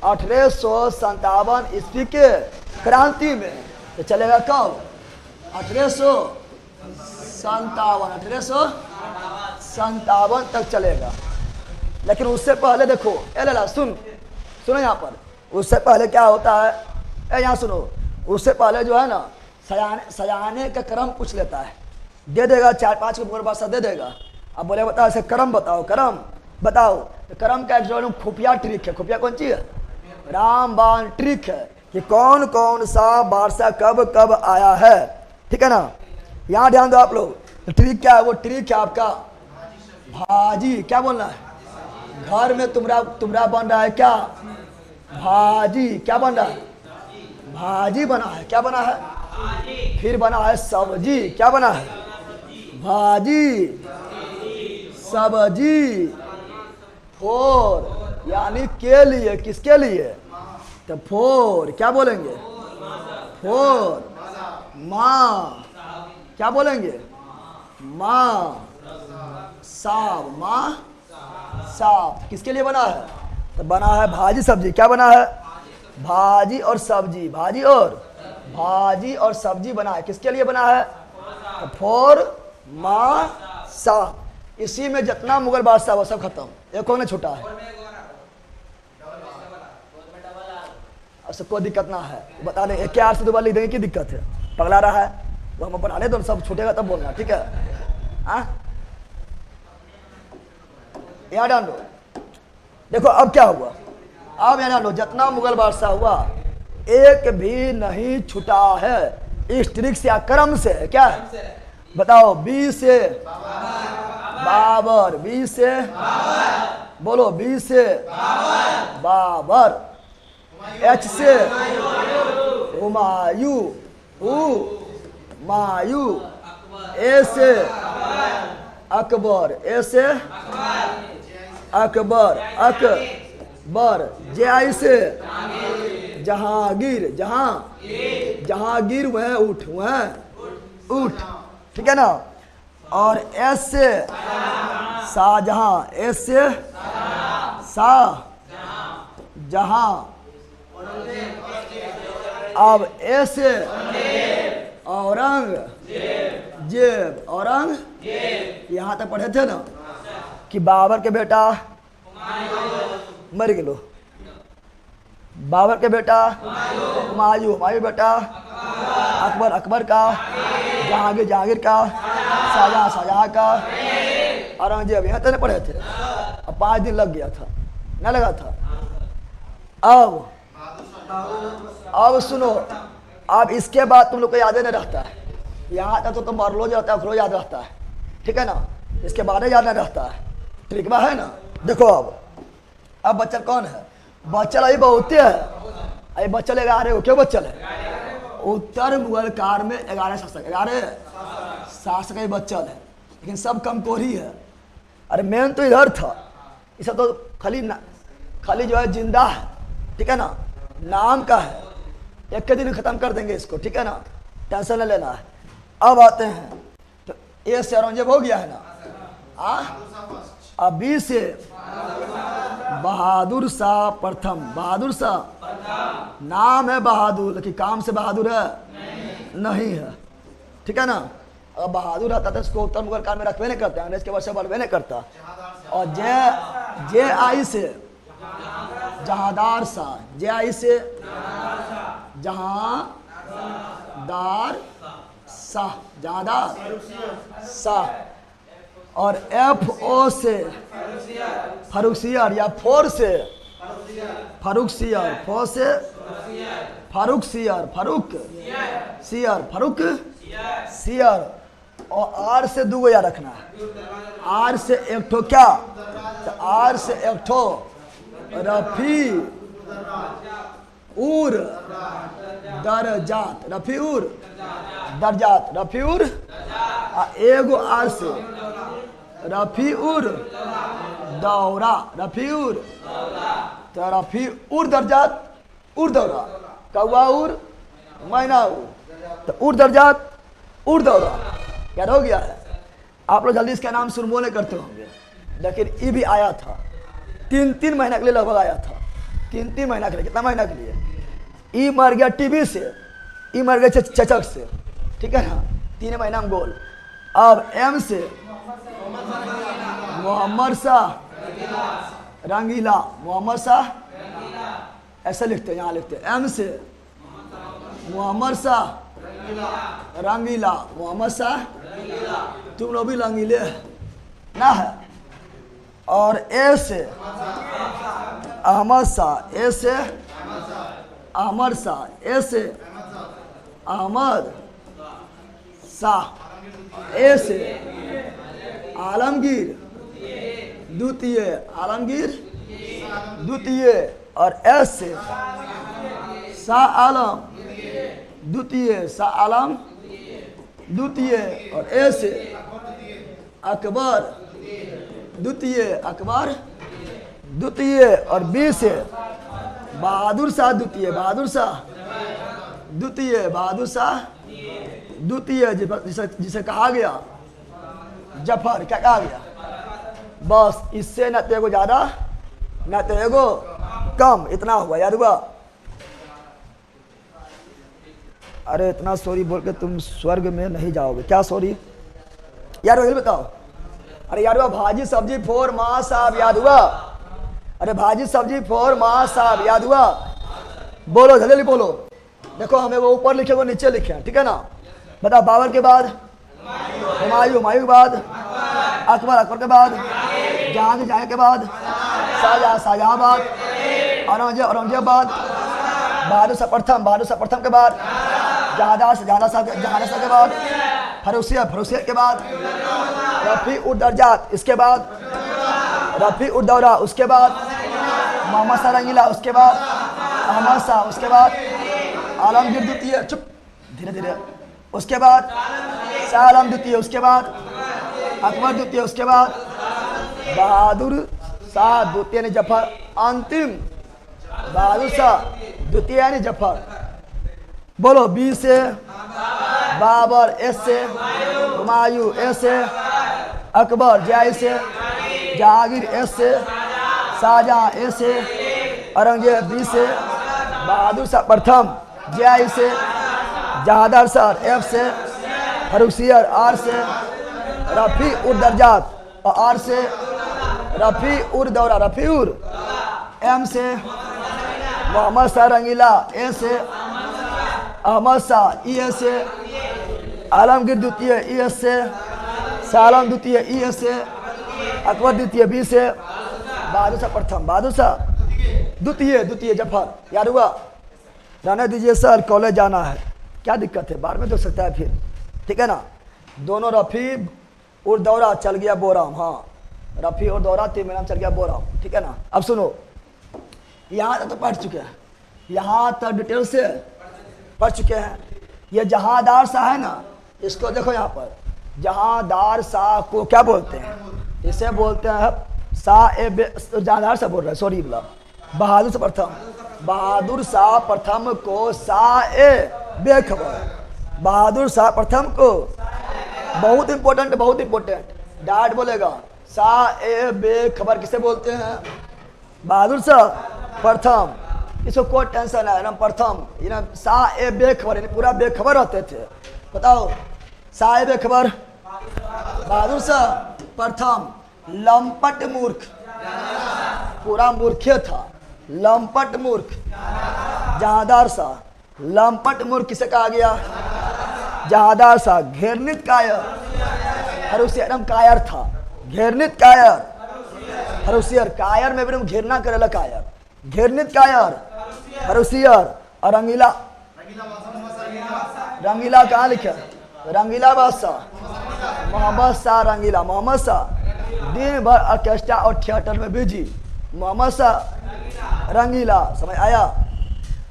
A: 1857 ईस्वी के क्रांति में। तो चलेगा कब? 1857 तक चलेगा। लेकिन उससे पहले देखो, लाला सुनो यहाँ पर, उससे पहले क्या होता है? यहाँ सुनो, उससे पहले जो है ना, सजाने का क्रम पूछ लेता है, दे देगा 4-5 के मुगल बादशाह दे देगा। अब बोले बताओ ऐसे क्रम बताओ, क्रम बताओ। तो क्रम का एक खुफिया ट्रिक है। खुफिया कौन चीज है? रामबाण ट्रिक है कि कौन कौन सा बादशाह कब कब आया है, ठीक है ना। यहाँ ध्यान दो आप लोग। तो ट्रिक क्या है? वो ट्रिक है आपका भाजी। क्या बोलना है? घर में तुमरा बन रहा है क्या? भाजी। क्या बन रहा है? भाजी बना है। क्या बना है? फिर बना है सब्जी। क्या बना है? भाजी सब्जी। फोर यानी के लिए, किसके लिए? तो फोर क्या बोलेंगे? फोर माँ। क्या बोलेंगे? माँ साब। माँ साब किसके लिए बना है? तो बना है भाजी सब्जी। क्या बना है? भाजी और सब्जी। भाजी और सब्जी बना है। किसके लिए बना है? तो फोर माँ साब। इसी में जितना मुगल बादशाह वो सब खत्म, एक ने छूटा है। अब कोई दिक्कत ना है, बता दें। एक आर से 2 बार लिख देंगे, की दिक्कत है? पगला रहा है वो, हम बनाने दो, सब छूटेगा तब बोलना, ठीक है। यहाँ डाल लो। देखो अब क्या हुआ, अब यहाँ डाल लो, जितना मुगल बादशाह हुआ एक भी नहीं छुटा है इस ट्रिक से या क्रम से। क्या बताओ? बी से बाबर, बी से बोलो, बी से बाबर, एच से हुमायूं, मायू, ए से अकबर, ए से अकबर, अकबर, जे आई से जहांगीर, जहांगीर वह उठ, वह उठ, ठीक है ना। और एस से शाहजहां, एस से शाह जहां। अब ए से औरंगजेब, औरंगजेब। यहाँ तक पढ़े थे ना कि बाबर के बेटा मर गए, बाबर के बेटा हुमायूं, हुमायूं बेटा अकबर, अकबर का जहांगीर, जहांगीर का शाहजहां, शाहजहां का औरंगजेब। यहाँ तक पढ़े थे। अब 5 दिन लग गया था, ना लगा था। अब सुनो, अब इसके बाद तुम लोग को याद नहीं रहता है। यहाँ तक तो तुम मर लो जाता है, याद रहता है, ठीक है ना। इसके बाद याद नहीं रहता है, ठीक है ना। देखो अब बच्चल कौन है? बच्चल अभी बहुत है, अभी बच्चल 11 हो। क्यों बच्चल है? उत्तर मुगल काल में 11 शासक, 11 शासक ही बच्चल है, लेकिन सब कमकोरी है। अरे मेन तो इधर था, इसे तो खाली जो है जिंदा है, ठीक है ना, नाम का है। एक के दिन खत्म कर देंगे इसको, ठीक है ना, टेंशन न लेना है। अब आते हैं तो ए से औरंगजेब हो गया है ना। अब बी से बहादुर शाह प्रथम, बहादुर शाह नाम है बहादुर, लेकिन काम से बहादुर है नहीं है, ठीक है ना। अब बहादुर रहता था इसको उत्तर मुगल काल में रखवे नहीं करते, अंग्रेज के वर्ष बढ़वे नहीं करता। और जे आई से जहादार शाह, जे आई से जहादार शाह, जहादार शाह। और एफ ओ से फरुखसियर या फोर से फरुखसियर, फो से फरुखसियर, फरुख सियर, फरुख सियर। और आर से 2 याद रखना है, आर से एक ठो क्या, तो आर से एक ठो रफी उर दरजात, रफी उर दरजात, रफी उर। एगो आर से रफी उर दौरा, रफी उर, तो रफी उर दरजात, उर दौरा, कौआ उर मैना उर, तो उर दरजात उर दौरा। याद हो गया है? आप लोग जल्दी इसका नाम सुनबो नहीं करते होंगे, लेकिन ये भी आया था 3 महीना के लिए, लगभग आया था 3 महीना के लिए। कितना महीना के लिए? ई मर गया टीबी से, ई मर गया चचक से, ठीक है ना, 3 महीना में गोल। अब एम से मोहम्मद शाह रंगीला, मोहम्मद शाह ऐसे लिखते हैं, यहाँ लिखते हैं एम से मोहम्मद शाह रंगीला, मोहम्मद शाह, तुम लोग भी रंगीले ना है। और ए से अहमद शाह, ए से अहमद शाह, ए से अहमद शाह, ए से आलमगीर द्वितीय, आलमगीर द्वितीय। और एस से शाह आलम द्वितीय, शाह आलम द्वितीय। और ए से अकबर द्वितीय, अकबर द्वितीय। और बी से बहादुर शाह द्वितीय, बहादुर शाह द्वितीय, बहादुर शाह द्वितीय, जिसे कहा गया जफर। क्या कहा गया? बस इससे न तो एगो ज्यादा न तो एगो कम, इतना हुआ। याद हुआ? अरे इतना सॉरी बोल के तुम स्वर्ग में नहीं जाओगे क्या? सॉरी यार, वही बताओ। अरे यार हुआ भाजी सब्जी फोर माँ साहब, याद हुआ? अरे भाजी सब्जी फोर माँ साहब, याद हुआ? बोलो जल्दी बोलो। देखो हमें वो ऊपर लिखे वो नीचे लिखे, ठीक है ना। बताओ बाबर के बाद हुमायूं, हुमायूं के बाद अकबर, अकबर के बाद जहांगीर जाने के बाद शाहजहां शाहजहांबाद, औरंगजेबाद, बहादुर शाह प्रथम के बाद जहानाशाह के बाद फर्रुखियत के बाद रफ़ी-उद-दर्जात, इसके बाद रफ़ी-उद-दौला, उसके बाद मोहम्मद शाह रंगीला, उसके बाद अहमद शाह, उसके बाद आलमगीर द्वितीय, चुप धीरे धीरे, उसके बाद शाह आलम द्वितीय, उसके बाद अकबर द्वितीय, उसके बाद बहादुर शाह द्वितीय ने जफर, अंतिम बहादुर शाह द्वितीय ने जफर। बोलो, बी से बाबर, एस से हुमायूं, ए से अकबर, जे से जहांगीर, एस से शाहजहां, ए से औरंगजेब, बी से बहादुर शाह प्रथम, जे से जहादर शाह, एफ से फर्रुखियत, आर से रफ़ी-उद-दर्जात और आर से रफ़ी-उद-दौला, रफ़ी-उद, एम से मोहम्मद शाह रंगीला, ए से अहमद शाह, ई से आलमगीर द्वितीय, ई से शाह आलम द्वितीय, ई से अकबर द्वितीय, बी से बहादुर शाह प्रथम, बहादुर शाह द्वितीय जफर। याद हुआ? रहने दीजिए सर, कॉलेज जाना है, क्या दिक्कत है, बाद में तो सकता है फिर, ठीक है ना। दोनों रफ़ी-उद-दौला चल गया बोराम, हाँ रफ़ी-उद-दौला तिरमिराम चल गया बोराम, ठीक है ना। अब सुनो, यहाँ तक तो पढ़ चुके हैं, यहाँ तक डिटेल से पढ़ चुके हैं। ये जहादार शाह है ना, इसको देखो यहाँ पर, जहादार शाह को क्या बोलते हैं? इसे बोलते हैं जहादार शाह बोल रहे हैं, सॉरी बोला, बहादुर शाह प्रथम, बहादुर शाह प्रथम को बेखबर, बहादुर शाह प्रथम को, बहुत इंपॉर्टेंट डैड बोलेगा, बेखबर किसे बोलते हैं? बहादुर शाह प्रथम। इसको कोई टेंशन है ना, प्रथम बेखबर, यानी पूरा बेखबर रहते थे। बताओ, बेखबर, बहादुर शाह प्रथम, लंपट मूर्ख, पूरा मूर्ख था, लंपट मूर्ख, जहादार शाह, लंपट मूर्ख किसे कहा गया? जहादार शाह। घेरनित कायर, फर्रुखियत कायर था, घेरनित कायर, फर्रुखियत कायर में भी घेरना करेला कायर, घेरनित कायर, फर्रुखियत। और रंगीला कहाँ लिखा? रंगीला बादशाह, मोहम्मद शाह रंगीला, मोहम्मद शाह दिन भर ऑर्केस्ट्रा और थिएटर में बिजी, मोहम्मद शाह रंगीला। समझ आया?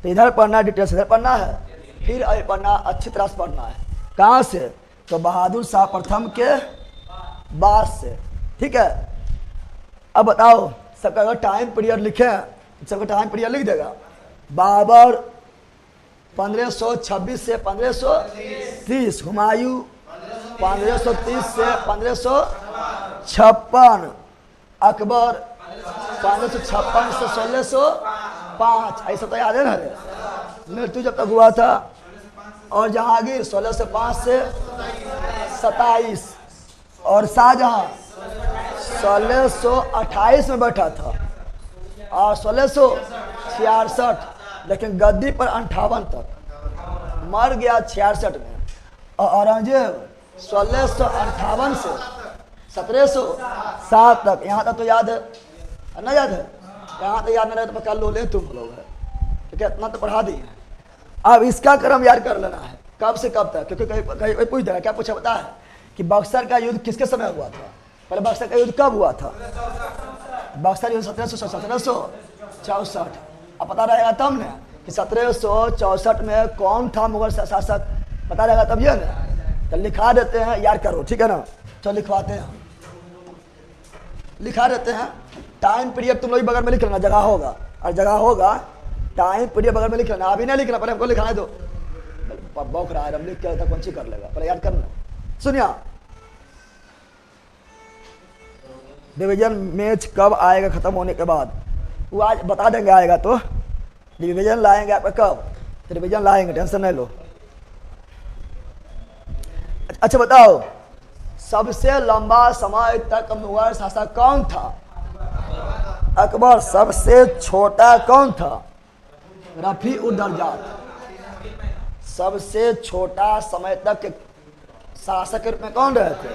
A: तो इधर पढ़ना, डिटेल से इधर पढ़ना है, फिर अभी पढ़ना, अच्छी तरह से पढ़ना है। कहाँ से? तो बहादुर शाह प्रथम के बाद से, ठीक है। अब बताओ, सबका अगर टाइम पीरियड लिखे, सबका टाइम पीरियड लिख देगा। बाबर 1526 से 1530, हुमायूं 1530 से 1556, अकबर 1556 से 1605, ऐसा तो याद है ना, मृत्यु जब तक हुआ था। और जहांगीर 1605 से 27, और शाहजहां 1628 में बैठा था और 1666, लेकिन गद्दी पर 58 तक, मर गया 66 में। और औरंगजेब 1658 से 1707 तक। यहाँ तक तो याद है ना? याद है? यहाँ तक याद नहीं रहे तो पक्का लो ले तुम लोग है, ठीक है, इतना तो पढ़ा दिए। अब इसका क्रम याद कर लेना है, कब से कब तक, क्योंकि कहीं पूछ देगा क्या पूछा पता है कि बक्सर का युद्ध किसके समय हुआ था? पहले बक्सर का युद्ध कब हुआ था? बक्सर युद्ध 1764। अब पता रहेगा तब ना कि 1764 में कौन था मुगल शासक, पता रहेगा तब ये ना। तो लिखा देते हैं, याद करो, ठीक है ना। तो लिखवाते हैं, लिखा देते हैं। टाइम पीरियड तुम लोग बगल में लिख लेना, जगह होगा, और जगह होगा टाइम पीरियड बगल में लिख लेना। अभी नहीं लिखना, पहले हमको लिखाने दो, बौख रहा है, हम लिख के कौन सी कर लेगा, पहले याद करना। सुनिए, डिवीजन मैच कब आएगा खत्म होने के बाद? वो आज बता देंगे, आएगा तो डिवीजन लाएंगे आपका कब, डिवीजन लाएंगे, टेंशन नहीं लो। अच्छा बताओ, सबसे लंबा समय तक मुगल शासक कौन था? अकबर। सबसे छोटा कौन था? रफ़ी-उद-दर्जात। सबसे छोटा समय तक शासक के रूप में कौन रहे थे?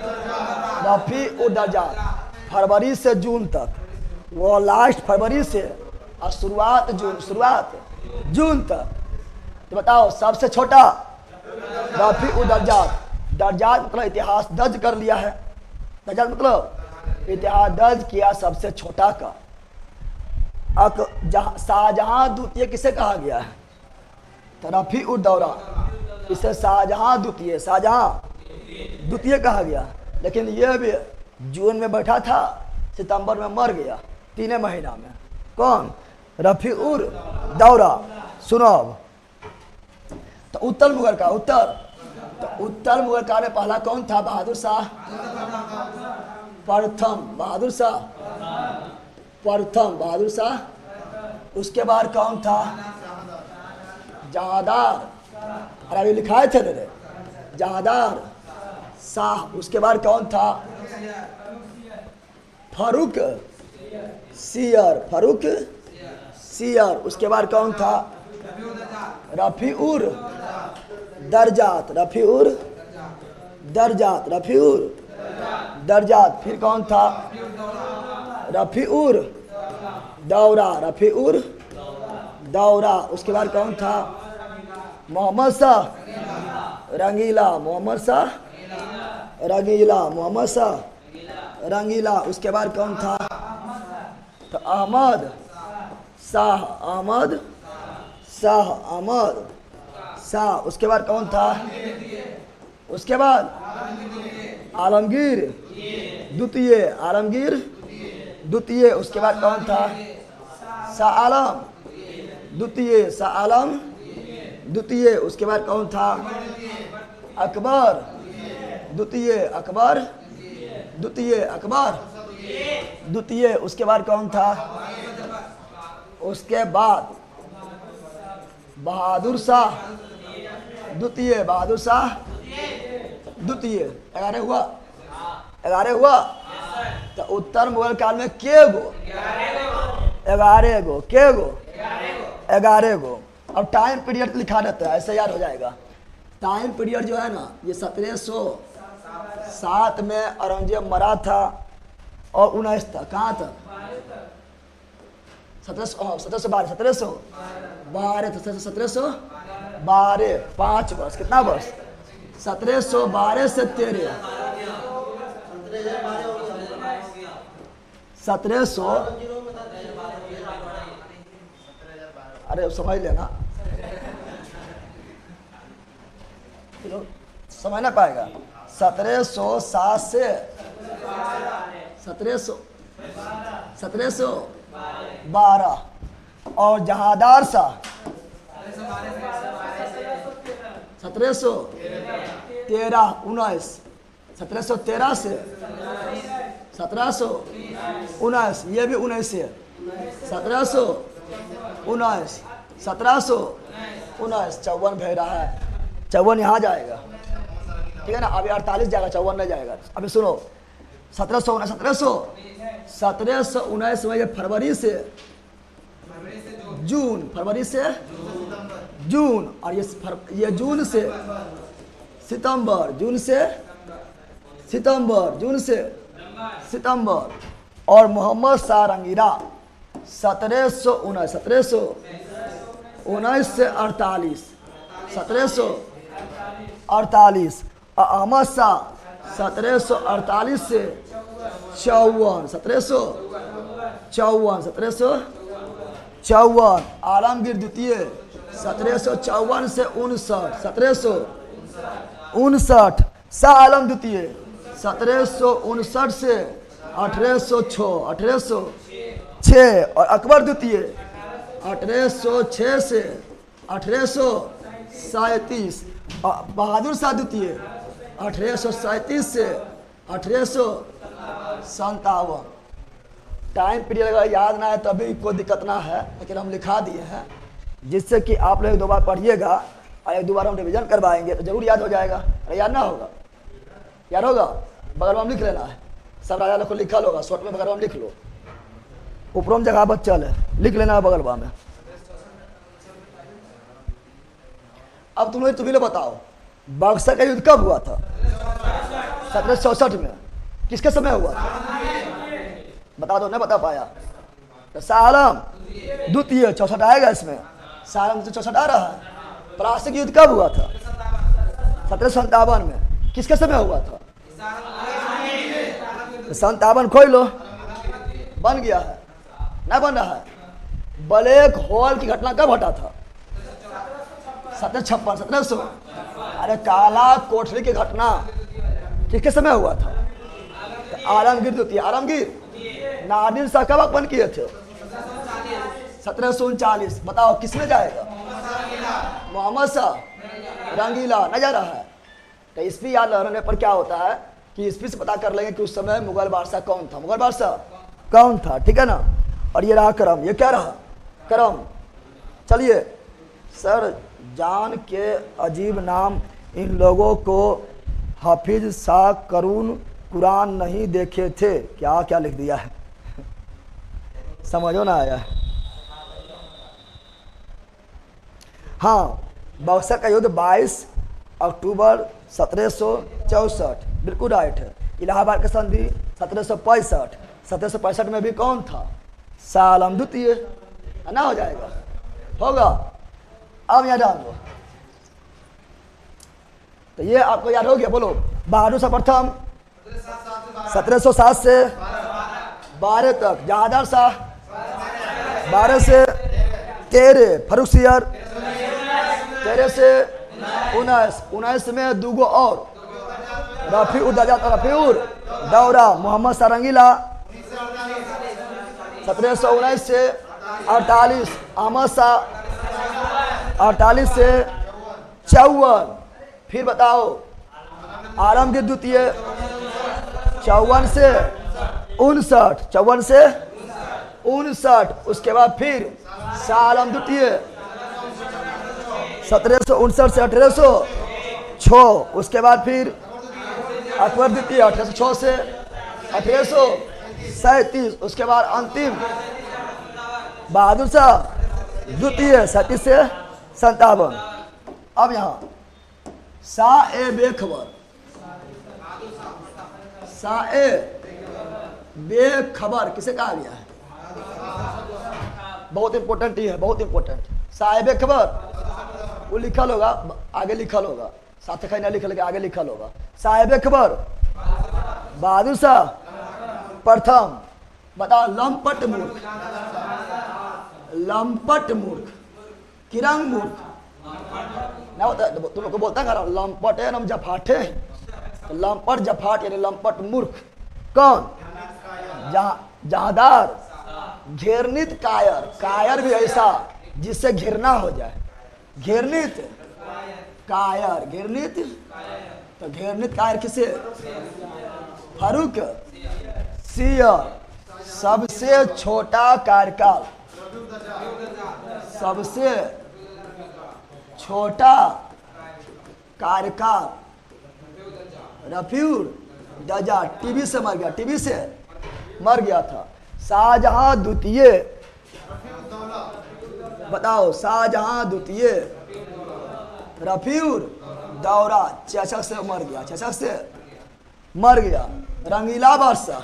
A: रफ़ी-उद-दर्जात। फरवरी से जून तक, वो लास्ट फरवरी से और शुरुआत जून तक। तो बताओ सबसे छोटा रफी उ दर्जात, दर्जात मतलब इतिहास दर्ज कर लिया है, दर्जात मतलब इतिहास दर्ज किया सबसे छोटा का। शाहजहां द्वितीय किसे कहा गया है? तो रफी उद दौरा, इसे शाहजहां द्वितीय कहा गया। लेकिन यह भी जून में बैठा था, सितंबर में मर गया, 3 महीना में। कौन? रफी उद दौरा। सुनो अब, तो उत्तर मुगल का उत्तर मुगल काल में पहला कौन था? बहादुर शाह प्रथम बहादुर शाह। उसके बाद कौन था? जहांदार। अरे अभी लिखाए थे मेरे, जहांदार शाह। उसके बाद कौन था? फारूक सियर। उसके बाद कौन था? रफी उर दर्जात। फिर कौन था? रफी उर दौरा। उसके बाद कौन था? मोहम्मद शाह रंगीला। उसके बाद कौन था? तो अहमद शाह। उसके बाद कौन था? उसके बाद आलमगीर द्वितीय। उसके बाद कौन था? शाह आलम द्वितीय। उसके बाद कौन था? अकबर द्वितीय। उसके बाद कौन था? उसके बाद बहादुर शाह द्वितीय। 11 हुआ। तो उत्तर मुगल काल में के गो? 11 गो। अब टाइम पीरियड लिखा रहता है, ऐसे याद हो जाएगा। टाइम पीरियड जो है ना, ये 1707 में औरंगजेब मरा था और 19 था। कहाँ था? 1712 5 वर्ष। कितना वर्ष? 1712 से 13 1700। अरे समझ लेना, समझ ना पाएगा। 1707 से 1712 और जहांदार शाह 1713 19 1713 से 1719, ये भी 19 से 1719 54 भे रहा है। 54 यहाँ जाएगा, ठीक है ना। अभी 48 जाएगा, 54 नहीं जाएगा। अभी सुनो, 1719 में ये फरवरी से जून और ये जून से सितंबर और मोहम्मद शाह रंगीला 1719 से 48 1748 और अहमद शाह 1748 से 1754 आलमगीर द्वितीय 1754 से 1759 शाह आलम द्वितीय 1759 से 1806 और अकबर द्वितीय 1806 से 1837 और बहादुर शाह द्वितीय 1837 से 1857। टाइम पीरियड अगर याद ना है तो अभी कोई दिक्कत ना है, लेकिन हम लिखा दिए हैं जिससे कि आप लोग 2 बार पढ़िएगा और 1-2 बार हम रिवीजन करवाएंगे तो जरूर याद हो जाएगा। अरे याद ना होगा, याद होगा, बगल में हम लिख लेना है। सब राजा लोग को लिखा होगा, शॉर्ट में बगल में लिख लो, ऊपर में जगह बच्चल है, लिख लेना है बगल में। अब तुम्ही लोग बताओ, बक्सर का युद्ध कब हुआ था? 1764 में। किसके समय हुआ था? बता दो, नहीं बता पाया तो शाह आलम द्वितीय 64 आएगा इसमें। शाह आलम 64 आ रहा है। प्लास्टिक युद्ध कब हुआ था? 1757 में। किसके समय हुआ था? 57 खोल लो, बन गया है ना, बन रहा है। ब्लैक होल की घटना कब घटा था? 1756 1700। अरे काला कोठरी की घटना किसके समय हुआ था? आलमगीर द्वितीय। आलमगीर नादिर शाह कब आगमन किए थे? 1739। बताओ किसमें जाएगा? मोहम्मद शाह रंगीला न जा रहा है। तो ईस्वी याद रहने पर क्या होता है कि ईस्वी से पता कर लेंगे कि उस समय मुगल बादशाह कौन था। मुगल बादशाह कौन था, ठीक है ना। और ये रहा करम, ये क्या रहा? करम। चलिए सर, जान के अजीब नाम इन लोगों को हाफिज शाह करून कुरान नहीं देखे थे। क्या क्या लिख दिया है समझो ना आया है। हाँ, बक्सर का युद्ध 22 अक्टूबर 1764 बिल्कुल राइट है। इलाहाबाद का संधि 1765। 1765 में भी कौन था? शाह आलम द्वितीय, ना हो जाएगा, होगा। अब याद डाल दो, तो ये आपको याद हो गया। बोलो, बहादुर शाह प्रथम 1707 से 12 तक, जहांदार शाह 12 से 13, फर्रुखसियर 13 से 19, 19 में दूगो और रफीउर दौरा, मोहम्मद शाह रंगीला 1719 से 48, अहमद शाह 48 से 54। फिर बताओ, आलमगीर द्वितीय 54 से 59, 54 से 59। उसके बाद फिर शाह आलम द्वितीय 1759 से 1806। उसके बाद फिर अकबर द्वितीय 1806 से 1837। उसके बाद अंतिम बहादुर शाह द्वितीय 37 से 57। अब यहाँ शाह ए बेखबर, शाह ए बेखबर किसे कहा गया है? बहुत इंपॉर्टेंट ही है, बहुत इंपॉर्टेंट। शाह ए बेखबर वो लिखल होगा, आगे लिखल होगा, साथ खैना लिखल के आगे लिखल होगा। शाह ए बेखबर बहादुर शाह प्रथम। बताओ, लंपट मूर्ख, लंपट मूर्ख, किरंग मूर्ख ना होता। तुम लोग को बोलता है लंपट है, हम जफाटे हैं। तो लंपट जफाट यानी लंपट मूर्ख कौन? जहादार, घेरनित कायर। कायर भी ऐसा जिससे घिरना हो जाए, घेरनित कायर, घेरनित। तो घेरनित कायर किसे? फारूक सियर, सबसे छोटा कार्यकाल, सबसे छोटा कार्यकाल रफीउर दजा। टीबी से मर गया, टीबी से मर गया था। शाहजहां द्वितीय, बताओ, शाहजहां द्वितीय रफीउर दौरा चचक से मर गया, चचक से मर गया। रंगीला बादशाह,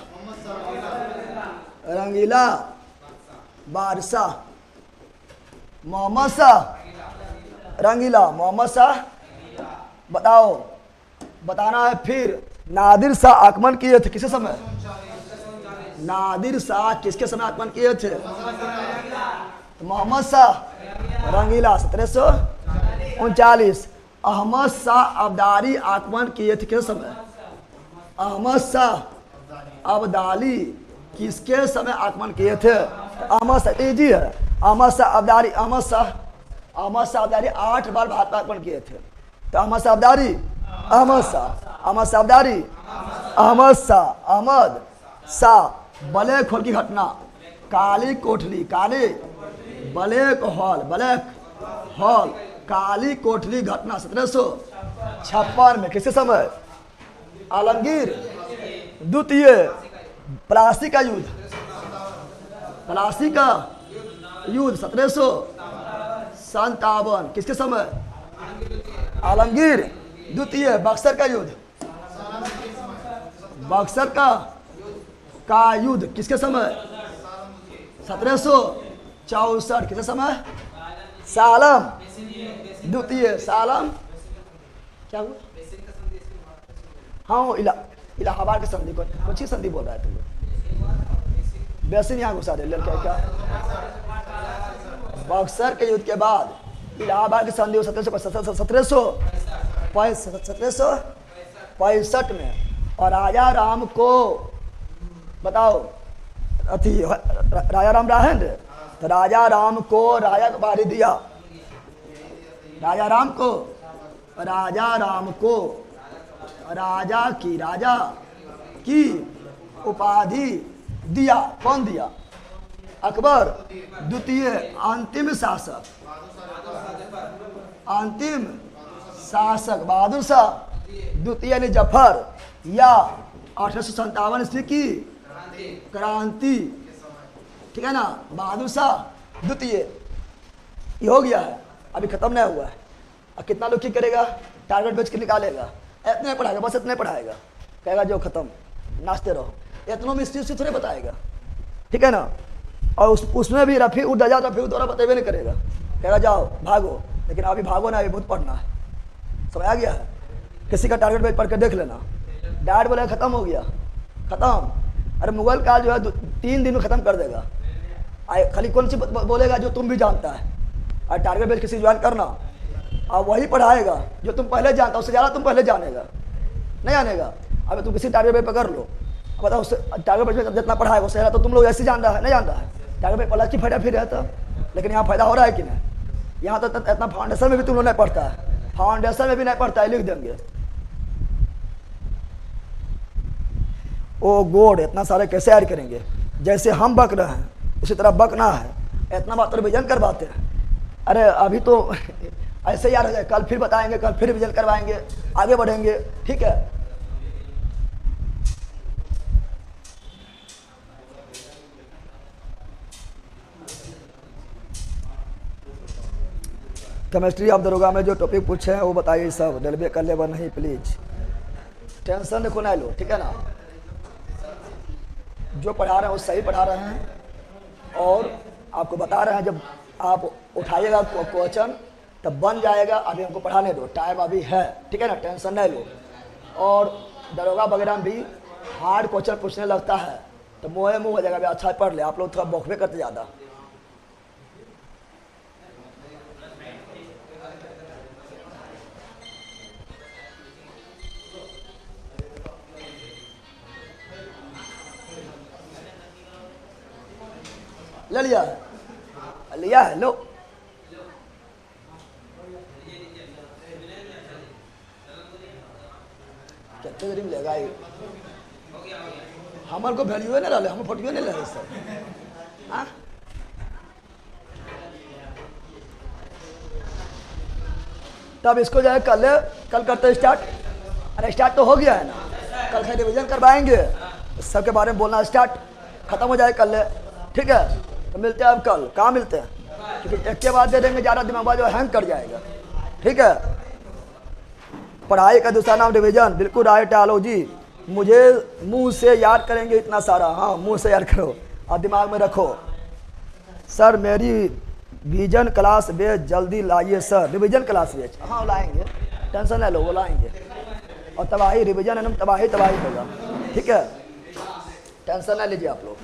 A: रंगीला बादशाह मोहम्मद शाह रंगीला, मोहम्मद शाह। बताओ, बताना है। फिर नादिर शाह आगमन किए थे किसके समय? नादिर शाह किसके समय आगमन किए थे? मोहम्मद शाह रंगीला 1739। अहमद शाह अब्दाली आगमन किए थे किस समय? अहमद शाह अब्दाली किसके समय आगमन किए थे? अहमद शाह जी है, अहमद शाह अब्दाली। अहमद शाह अब्दाली 8 बार भारत पर आगमन किए थे। तो अहमद शाह अब्दाली, अहमद शाह अब्दाली, अहमद शाह। ब्लैक होल की घटना, काली कोठरी, काली ब्लैक हॉल, काली कोठरी घटना 1756 में किसके समय? आलमगीर द्वितीय। प्लासी का युद्ध, प्लासी का युद्ध 1757 किसके समय? आलमगीर द्वितीय। बक्सर का युद्ध, बक्सर का का युद्ध किसके समय? 1764। किसके समय? सालम द्वितीय। सालम क्या हुआ? हाँ वो इलाहाबाद की संधि। कौन सी संधि बोल रहा है तुम लोग? बेसिन यहाँ घुसा दे लड़के क्या? बक्सर के युद्ध के बाद इलाहाबाद की संधि 1765 में। और राजा राम को बताओ अति राजा राम राहेंद्र, तो राजा राम को राजा को बारी दिया। राजा राम को राजा की उपाधि दिया। कौन दिया? अकबर द्वितीय अंतिम शासक बहादुर शाह द्वितीय यानी जफर, या 1857 ईस्वी की क्रांति, ठीक है ना, बहादुर शाह द्वितीय। ये हो गया है, अभी खत्म नहीं हुआ है। अब कितना लोग की करेगा? टारगेट बेच के निकालेगा, इतने पढ़ाएगा, बस इतने पढ़ाएगा, कहेगा जो खत्म, नाचते रहो। इतनों में स्थिति थोड़े बताएगा, ठीक है ना। और उसमें भी रफी उद्दौला बतेबे नहीं करेगा, कहेगा जाओ भागो, लेकिन अभी भागो ना, अभी बहुत पढ़ना है। समझ आ गया है? किसी का टारगेट बेच पढ़ के देख लेना, डायरेक्ट बोलेगा खत्म हो गया, खत्म। अरे मुगल काल जो है 3 दिन में खत्म कर देगा। खाली कौन सी बोलेगा? जो तुम भी जानता है। और टारगेट बेच किसी ज्वाइन करना, और वही पढ़ाएगा जो तुम पहले जानता हो, उससे ज़्यादा तुम पहले जानेगा, नहीं जानेगा। अब तुम किसी टारगेट बेच पकड़ लो, बताओ उससे टारगेट बेच जितना पढ़ाएगा उससे ज़्यादा तो तुम लोग ऐसे जानता है, नहीं जानता है। टारगेट बेच पढ़ा की फायदा फिर रहता, लेकिन यहाँ फायदा हो रहा है कि नहीं? यहाँ तो इतना फाउंडेशन में भी तुम लोग नहीं पढ़ता है, फाउंडेशन में भी नहीं पढ़ता है, लिख देंगे ओ गॉड, इतना सारे कैसे ऐड करेंगे? जैसे हम बक रहे हैं उसी तरह बकना है, इतना बात तो रिविजन करवाते हैं। अरे अभी तो ऐसे याद हो जाए, कल फिर बताएंगे, कल फिर रिविजन करवाएंगे, आगे बढ़ेंगे, ठीक है। केमिस्ट्री ऑफ दरोगा में जो टॉपिक पूछे हैं वो बताइए सब, रेलवे कर लेबर नहीं प्लीज, टेंशन देखो ना लो, ठीक है ना। जो पढ़ा रहे हैं वो सही पढ़ा रहे हैं, और आपको बता रहे हैं जब आप उठाइएगा क्वेश्चन तब बन जाएगा। अभी हमको पढ़ाने दो, टाइम अभी है, ठीक है ना, टेंशन नहीं लो। और दरोगा वगैरह में भी हार्ड क्वेश्चन पूछने लगता है तो मुँह हो जाएगा, अभी अच्छा पढ़ ले। आप लोग थोड़ा बौखबे करते ज़्यादा। ले लिया है, लो। कितने देरी में लेगा? हमारे को वैल्यू नहीं रहा, हम फोटो नहीं लगे सर। हाँ तब इसको जो है कल करते स्टार्ट। अरे स्टार्ट तो हो गया है ना, कल से रिविजन करवाएंगे, सबके बारे में बोलना स्टार्ट, खत्म हो जाए कल, ठीक है। तो मिलते हैं अब कल, कहाँ मिलते हैं? क्योंकि एक के बाद दे देंगे, ज़्यादा दिमाग जो हैंग कर जाएगा, ठीक है। पढ़ाई का दूसरा नाम रिवीजन, बिल्कुल राइट आलो जी। मुझे मुंह से याद करेंगे इतना सारा, हाँ मुंह से याद करो और दिमाग में रखो। सर मेरी विजन क्लास बेच जल्दी लाइए सर, रिवीजन क्लास बेच, हाँ लाएंगे, टेंशन ले लो, वो लाएंगे। और तबाही रिवीजन है ना, तबाही होगा, ठीक है, टेंशन ना लीजिए आप लोग।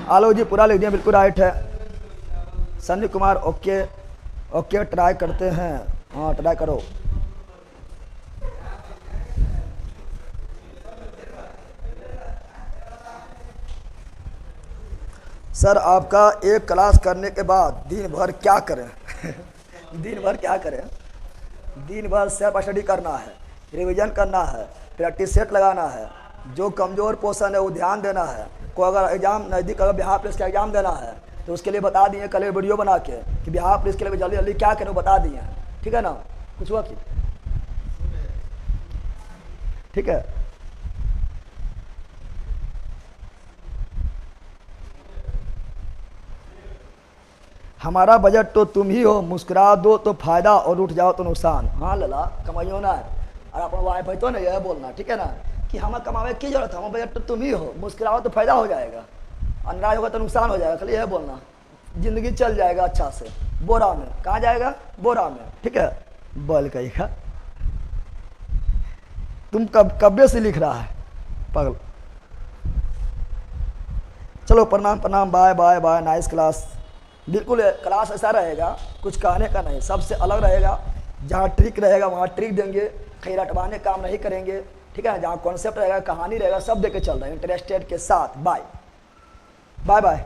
A: आलो जी पूरा लिख दिया, बिल्कुल राइट है। सनी कुमार ओके ट्राई करते हैं, हाँ ट्राई करो। सर आपका एक क्लास करने के बाद दिन भर क्या करें? दिन भर क्या करें? दिन भर सेल्फ स्टडी करना है, रिवीजन करना है, प्रैक्टिस सेट लगाना है, जो कमज़ोर पोर्शन है वो ध्यान देना है। को अगर एग्जाम नज़दीक, अगर बिहार पुलिस का एग्जाम देना है तो उसके लिए बता दिए कल वीडियो बना के कि बिहार पुलिस के लिए जल्दी जल्दी क्या करें, बता दिए, ठीक है ना। कुछ हुआ कि ठीक है। हमारा बजट तो तुम ही हो, मुस्कुरा दो तो फायदा और उठ जाओ तो नुकसान। हाँ लला कमाइयो ना, और अपना वाइफ है तो ना यह बोलना, ठीक है ना, कि हमें कमावे की जरूरत है, हम भैया तो तुम ही हो, मुस्कुराओ तो फायदा हो जाएगा, नाराज होगा तो नुकसान हो जाएगा। खाली यह बोलना, जिंदगी चल जाएगा अच्छा से। बोरा में कहाँ जाएगा? बोरा में, ठीक है। बोल कही खा, तुम कब्बे से लिख रहा है पागल। चलो प्रणाम प्रणाम, bye bye bye, nice class. बिल्कुल क्लास ऐसा रहेगा, कुछ कहने का नहीं, सबसे अलग रहेगा। जहाँ ट्रिक रहेगा वहाँ ट्रिक देंगे, कहीं रटवाने काम नहीं करेंगे, ठीक है। जहाँ कॉन्सेप्ट रहेगा, कहानी रहेगा, सब दे के चल रहे हैं इंटरेस्टेड के साथ। Bye bye bye.